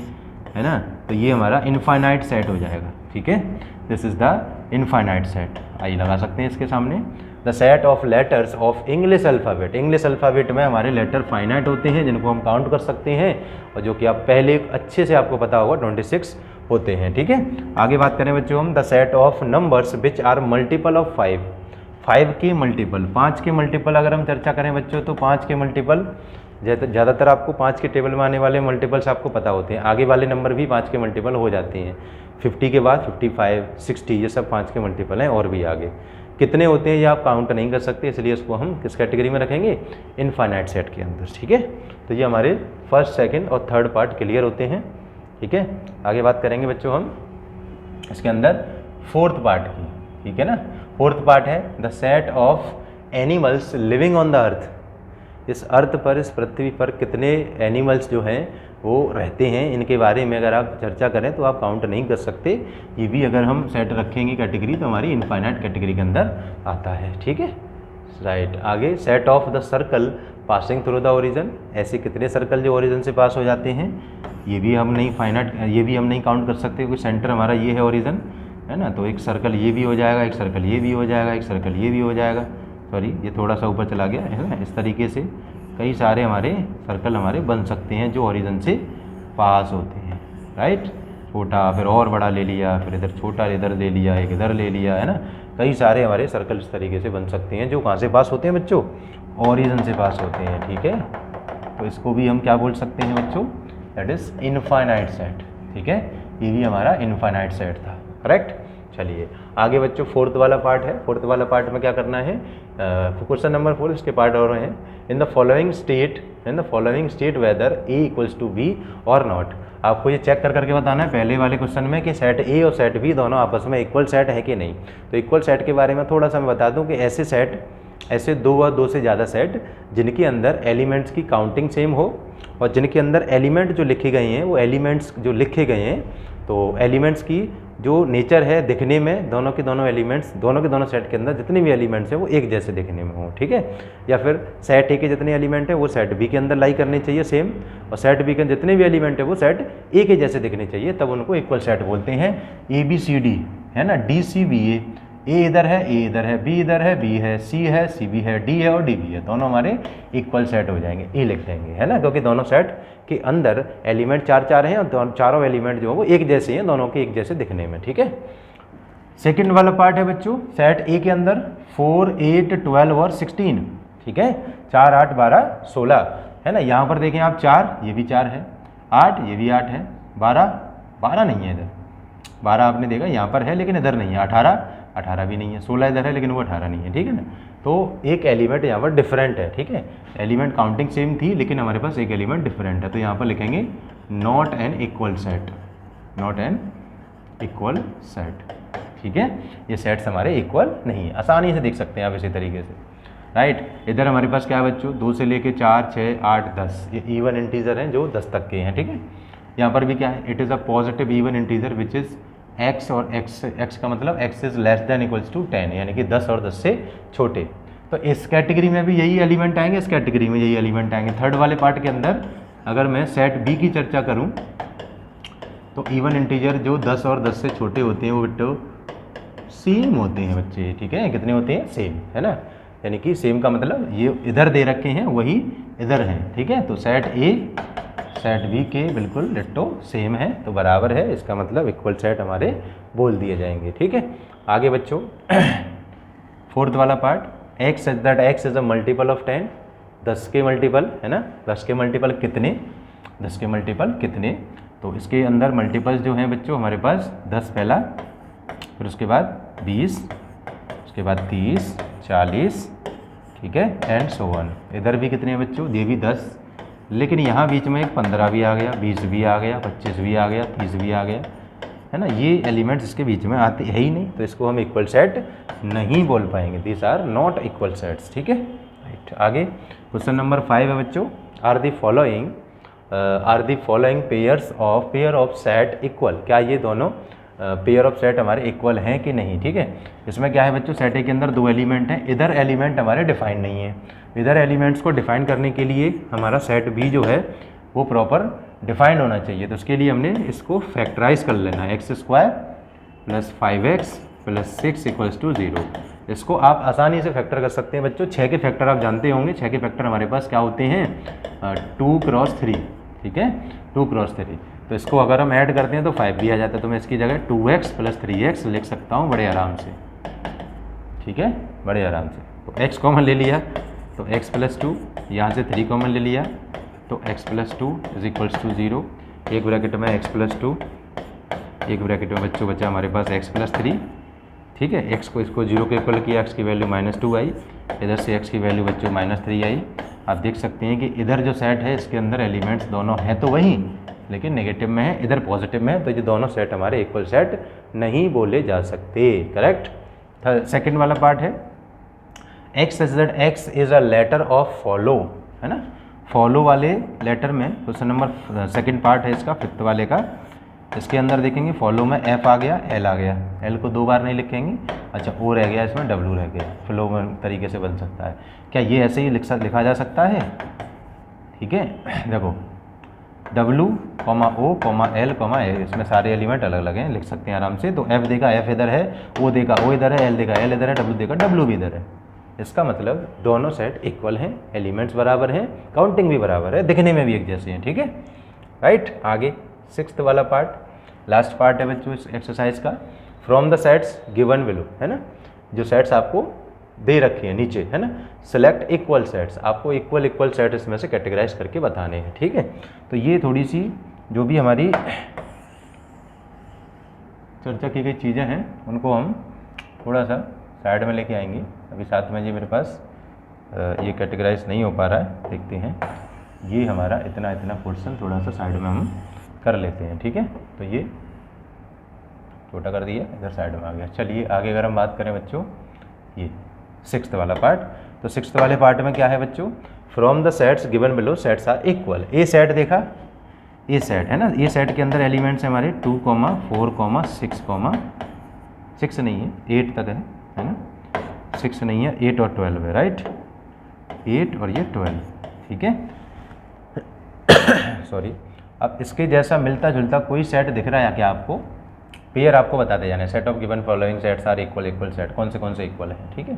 है ना, तो ये हमारा इनफाइनाइट सेट हो जाएगा। ठीक है, this is the infinite set, I लगा सकते हैं इसके सामने। The set of letters of English alphabet, English alphabet में हमारे लेटर फाइनाइट होते हैं जिनको हम काउंट कर सकते हैं, और जो कि आप पहले अच्छे से आपको पता होगा 26 होते हैं। ठीक है, आगे बात करें बच्चों हम, the set of numbers which are multiple of 5, 5 के मल्टीपल, 5 के मल्टीपल अगर हम चर्चा करें बच्चों तो 5 के मल्टीपल ज़्यादातर आपको 5 के टेबल में आने वाले मल्टीपल्स आपको पता होते हैं, आगे वाले नंबर भी 5 के मल्टीपल हो जाते हैं। 50 के बाद 55, 60 ये सब 5 के मल्टीपल हैं, और भी आगे कितने होते हैं ये आप काउंट नहीं कर सकते, इसलिए इसको हम किस कैटेगरी में रखेंगे, इनफाइनाइट सेट के अंदर। ठीक है, तो ये हमारे फर्स्ट, सेकंड और थर्ड पार्ट क्लियर होते हैं। ठीक है। आगे बात करेंगे बच्चों हम इसके अंदर फोर्थ पार्ट की, ठीक है ना। फोर्थ पार्ट है the set of animals living on the earth. इस अर्थ पर, इस पृथ्वी पर कितने एनिमल्स जो हैं वो रहते हैं, इनके बारे में अगर आप चर्चा करें तो आप काउंट नहीं कर सकते। ये भी अगर हम सेट रखेंगे कैटेगरी तो हमारी इनफाइनाइट कैटेगरी के अंदर आता है, ठीक है, राइट। आगे set of the circle passing through the origin. ऐसे कितने सर्कल जो ओरिजिन से पास हो जाते हैं, ये भी हम नहीं फाइनाइट, ये भी हम नहीं काउंट कर सकते क्योंकि सेंटर हमारा ये है ओरिजिन, है ना। तो एक सर्कल ये भी हो जाएगा, एक सर्कल ये भी हो जाएगा, एक सर्कल ये भी हो जाएगा, सॉरी ये थोड़ा सा ऊपर चला गया है ना। इस तरीके से कई सारे हमारे सर्कल हमारे बन सकते हैं जो ओरिजिन से पास होते हैं, राइट। छोटा फिर और बड़ा ले लिया, फिर इधर छोटा इधर ले लिया, एक इधर ले लिया, है ना। कई सारे हमारे सर्कल इस तरीके से बन सकते हैं जो कहाँ से पास होते हैं बच्चों, ओरिजिन से पास होते हैं, ठीक है। तो इसको भी हम क्या बोल सकते हैं बच्चों, दैट इज़ इनफाइनाइट सेट, ठीक है। ये भी हमारा इनफाइनाइट सेट था, करेक्ट। चलिए आगे बच्चों फोर्थ वाला पार्ट है। फोर्थ वाला पार्ट में क्या करना है, क्वेश्चन नंबर 4 इसके पार्ट और हैं। In the following state whether A equals to B और नॉट। आपको ये चेक कर करके बताना है पहले वाले क्वेश्चन में कि सेट ए और सेट बी दोनों आपस में इक्वल सेट है कि नहीं। तो इक्वल सेट के बारे में थोड़ा सा मैं बता दूं कि ऐसे सेट, ऐसे दो व दो से ज़्यादा सेट जिनके अंदर एलिमेंट्स की काउंटिंग सेम हो और जिनके अंदर एलिमेंट जो लिखे गए हैं वो एलिमेंट्स जो लिखे गए हैं, तो एलिमेंट्स की जो नेचर है दिखने में, दोनों के दोनों एलिमेंट्स, दोनों के दोनों सेट के अंदर जितने भी एलिमेंट्स हैं वो एक जैसे दिखने में हो, ठीक है। या फिर सेट ए के जितने एलिमेंट है वो सेट बी के अंदर लाई करने चाहिए सेम, और सेट बी के जितने भी एलिमेंट है वो सेट ए के जैसे दिखने चाहिए, तब उनको इक्वल सेट बोलते हैं। ए बी सी डी है ना, डी सी बी ए इधर है, ए इधर है, बी इधर है, बी है, सी है, सी बी है, डी है और डी बी है, दोनों हमारे इक्वल सेट हो जाएंगे, ए लिख देंगे, है ना, क्योंकि दोनों सेट के अंदर एलिमेंट चार हैं और चारों एलिमेंट जो है वो एक जैसे हैं, दोनों के एक जैसे दिखने में, ठीक है। सेकंड वाला पार्ट है बच्चों सेट ए के अंदर 4, 8, 12 और 16, ठीक है, 4, 8, 12, 16, है ना। यहाँ पर देखें आप 4, ये भी 4 है, 8 ये भी 8 है, 12 नहीं है इधर, 12 आपने देखा यहाँ पर है लेकिन इधर नहीं है, 18 भी नहीं है, 16 इधर है लेकिन वो 18 नहीं है, ठीक है ना। तो एक एलिमेंट यहाँ पर डिफरेंट है, ठीक है। एलिमेंट काउंटिंग सेम थी लेकिन हमारे पास एक एलिमेंट डिफरेंट है, तो यहाँ पर लिखेंगे not an equal set, not an equal set, ठीक है। ये सेट्स हमारे इक्वल नहीं है, आसानी से देख सकते हैं आप इसी तरीके से, राइट। इधर हमारे पास क्या है बच्चों, 2 से लेके 4, 6, 8, 10, ये इवन इंटीजर हैं जो 10 तक के हैं, ठीक है। यहाँ पर भी क्या है, it is a positive even integer which is x, और x का मतलब x is less than equals to 10, यानी कि 10 और 10 से छोटे। तो इस कैटेगरी में भी यही एलिमेंट आएंगे, इस कैटेगरी में यही एलिमेंट आएंगे। थर्ड वाले पार्ट के अंदर अगर मैं सेट बी की चर्चा करूं तो इवन इंटीजर जो 10 और 10 से छोटे होते हैं वो बिट्टो सेम होते हैं बच्चे, ठीक है। कितने होते हैं, सेम, है ना। यानी कि सेम का मतलब ये इधर दे रखे हैं वही इधर हैं, ठीक है। तो सेट ए सेट बी के बिल्कुल डिट्टो सेम है, तो बराबर है, इसका मतलब इक्वल सेट हमारे बोल दिए जाएंगे, ठीक है। आगे बच्चों फोर्थ वाला part, x that x is a multiple of 10, 10 के मल्टीपल, है ना। 10 के मल्टीपल कितने, 10 के मल्टीपल कितने, तो इसके अंदर मल्टीपल्स जो हैं बच्चों हमारे पास 10 पहला, फिर उसके बाद 20, उसके बाद 30, 40, ठीक है, एंड सो ऑन। इधर भी कितने हैं बच्चों, ये भी 10, लेकिन यहाँ बीच में एक 15 भी आ गया, 20 भी आ गया, 25 भी आ गया, 30 भी आ गया, है ना। ये एलिमेंट्स इसके बीच में आते है ही नहीं, तो इसको हम इक्वल सेट नहीं बोल पाएंगे, this are not equal sets, ठीक है, राइट। आगे क्वेश्चन नंबर 5 है बच्चों, are the following pair of set equal. क्या ये दोनों पेयर ऑफ सेट हमारे इक्वल हैं कि नहीं, ठीक है। इसमें क्या है बच्चों, सेट ए के अंदर 2 एलिमेंट हैं, इधर एलिमेंट हमारे डिफाइंड नहीं है। इधर एलिमेंट्स को डिफाइन करने के लिए हमारा सेट बी जो है वो प्रॉपर डिफाइंड होना चाहिए, तो उसके लिए हमने इसको फैक्टराइज कर लेना है, x² + 5x + 6 = 0। इसको आप आसानी से फैक्टर कर सकते हैं बच्चों। 6 के फैक्टर आप जानते होंगे, 6 के फैक्टर हमारे पास क्या होते हैं, 2 × 3, ठीक है, 2 × 3। तो इसको अगर हम ऐड करते हैं तो 5 भी आ जाता है, तो मैं इसकी जगह 2x + 3x लिख सकता हूँ बड़े आराम से, ठीक है, बड़े आराम से। तो x कॉमन ले लिया तो x + 2, यहाँ से 3 कॉमन ले लिया तो x + 2 = 0, एक ब्रैकेट में x + 2, एक ब्रैकेट में बच्चों बचा हमारे पास x + 3, ठीक है। x को इसको 0 के इक्वल किया, x की वैल्यू -2 आई, इधर से x की वैल्यू बच्चों -3 आई, आप देख सकते हैं कि इधर जो सेट है इसके अंदर एलिमेंट्स दोनों हैं तो वही, लेकिन नेगेटिव में है, इधर पॉजिटिव में है, तो ये दोनों सेट हमारे इक्वल सेट नहीं बोले जा सकते। करेक्ट। सेकंड वाला पार्ट है x is that x is a letter of follow, है ना। फॉलो वाले लेटर में क्वेश्चन नंबर सेकंड पार्ट है इसका, फिफ्थ वाले का। इसके अंदर देखेंगे फॉलो में एफ आ गया, एल आ गया, एल को 2 बार नहीं लिखेंगे, अच्छा ओ रह गया, इसमें डब्ल्यू रह गया, फ्लो में तरीके से बन सकता है। क्या ये ऐसे ही लिखा जा सकता है? ठीक है, देखो W, O, L, A, इसमें सारे एलिमेंट अलग अलग हैं, लिख सकते हैं आराम से। तो F देगा F इधर है, O देगा O इधर है, L देगा L इधर है, W देगा W भी इधर है। इसका मतलब दोनों सेट इक्वल हैं, एलिमेंट्स बराबर हैं, काउंटिंग भी बराबर है, दिखने में भी एक जैसे हैं। ठीक है, राइट। आगे सिक्स्थ वाला पार्ट, लास्ट पार्ट है बच्चों इस एक्सरसाइज का। From the sets given below, है ना, जो सेट्स आपको दे रखे हैं नीचे, है ना, सेलेक्ट इक्वल सेट्स, आपको इक्वल सेट इसमें से कैटेगराइज करके बताने हैं। ठीक है, तो ये थोड़ी सी जो भी हमारी चर्चा की गई चीज़ें हैं उनको हम थोड़ा सा साइड में लेके आएंगे। अभी साथ में ये मेरे पास ये कैटेगराइज नहीं हो पा रहा है, देखते हैं। ये हमारा इतना पोर्शन थोड़ा सा साइड में हम कर लेते हैं। ठीक है, तो ये छोटा कर दिया, इधर साइड में आ गया। चलिए आगे अगर हम बात करें बच्चों, ये सिक्स्थ वाला पार्ट। तो सिक्स्थ वाले पार्ट में क्या है बच्चों, from the sets given below sets are equal. A set देखा, ए सेट है ना, ए सेट के अंदर एलिमेंट्स हैं हमारे 2, 4, 6 नहीं है, 8 तक है ना, 6 नहीं है, 8 और 12 है, राइट, 8 और ये 12। ठीक है, सॉरी। अब इसके जैसा मिलता जुलता कोई सेट दिख रहा है क्या आपको? पेयर आपको बताते जाने, set of given following sets are equal set, कौन से इक्वल है। ठीक है,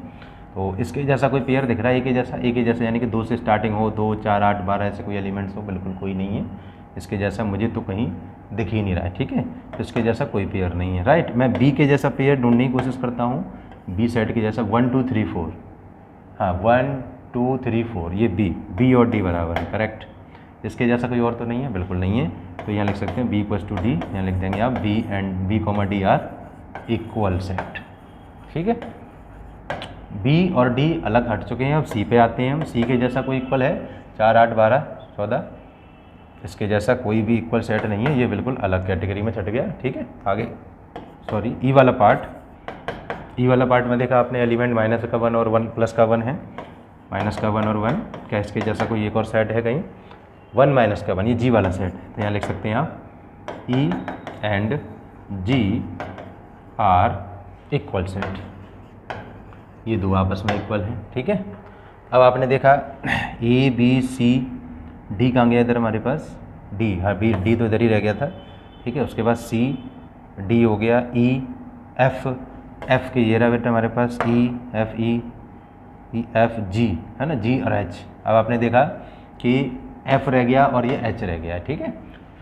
तो इसके जैसा कोई पेयर दिख रहा है, एक ही जैसा यानी कि 2 से स्टार्टिंग हो, 2, 4, 8, 12 ऐसे कोई एलिमेंट्स हो? बिल्कुल कोई नहीं है इसके जैसा, मुझे तो कहीं दिख ही नहीं रहा है। ठीक है, तो इसके जैसा कोई पेयर नहीं है, राइट। मैं बी के जैसा पेयर ढूंढने की कोशिश करता हूँ, बी सेट के जैसा 1, 2, 3, 4, हाँ 1, 2, 3, 4, ये बी और डी बराबर है, करेक्ट। इसके जैसा कोई और तो नहीं है, बिल्कुल नहीं है। तो यहाँ लिख सकते हैं बी इक्वल्स टू डी, यहाँ लिख देंगे आप B and B comma D are equal set. ठीक है, बी और डी अलग हट चुके हैं, अब सी पे आते हैं हम। सी के जैसा कोई इक्वल है 4, 8, 12, 14, इसके जैसा कोई भी इक्वल सेट नहीं है, ये बिल्कुल अलग कैटेगरी में छट गया। ठीक है, आगे सॉरी ई वाला पार्ट में देखा आपने एलिमेंट माइनस का 1 और 1 प्लस का 1 है, माइनस का 1 और 1, क्या इसके जैसा कोई एक और सेट है कहीं? 1 माइनस का 1, ये जी वाला सेट है। तो यहाँ लिख सकते हैं आप E and G are equal set, ये दो आपस में इक्वल हैं। ठीक है, अब आपने देखा ए बी सी डी कहाँ गया? इधर हमारे पास डी, हाँ बी डी तो इधर ही रह गया था। ठीक है, उसके बाद सी, डी हो गया, ई एफ के ये रहा बेटा हमारे पास ई एफ जी, है ना, जी और एच। अब आपने देखा कि एफ रह गया और ये एच रह गया। ठीक है,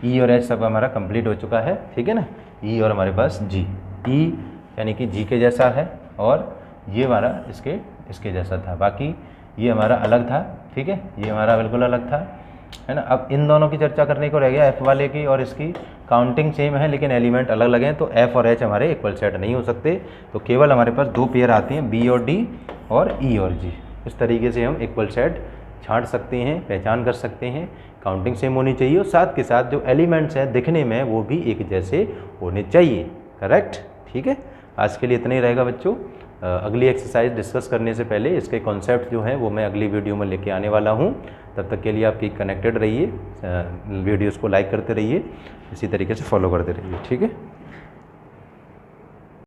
ई और एच सब हमारा कंप्लीट हो चुका है। ठीक है ना, ई और हमारे पास जी, ई यानी कि जी के जैसा है और ये हमारा इसके जैसा था, बाकी ये हमारा अलग था। ठीक है, ये हमारा बिल्कुल अलग था, है ना। अब इन दोनों की चर्चा करने को रह गया, एफ वाले की और इसकी काउंटिंग सेम है लेकिन एलिमेंट अलग लगे हैं, तो एफ और एच हमारे इक्वल सेट नहीं हो सकते। तो केवल हमारे पास 2 पेयर आते हैं, बी और डी और ई और जी। इस तरीके से हम इक्वल सेट छांट सकते हैं, पहचान कर सकते हैं। काउंटिंग सेम होनी चाहिए और साथ के साथ जो एलिमेंट्स हैं दिखने में वो भी एक जैसे होने चाहिए, करेक्ट। ठीक है, आज के लिए इतना ही रहेगा बच्चों। अगली एक्सरसाइज डिस्कस करने से पहले इसके कॉन्सेप्ट जो हैं वो मैं अगली वीडियो में लेके आने वाला हूं। तब तक के लिए आप कनेक्टेड रहिए, वीडियोस को लाइक करते रहिए, इसी तरीके से फॉलो करते रहिए। ठीक है।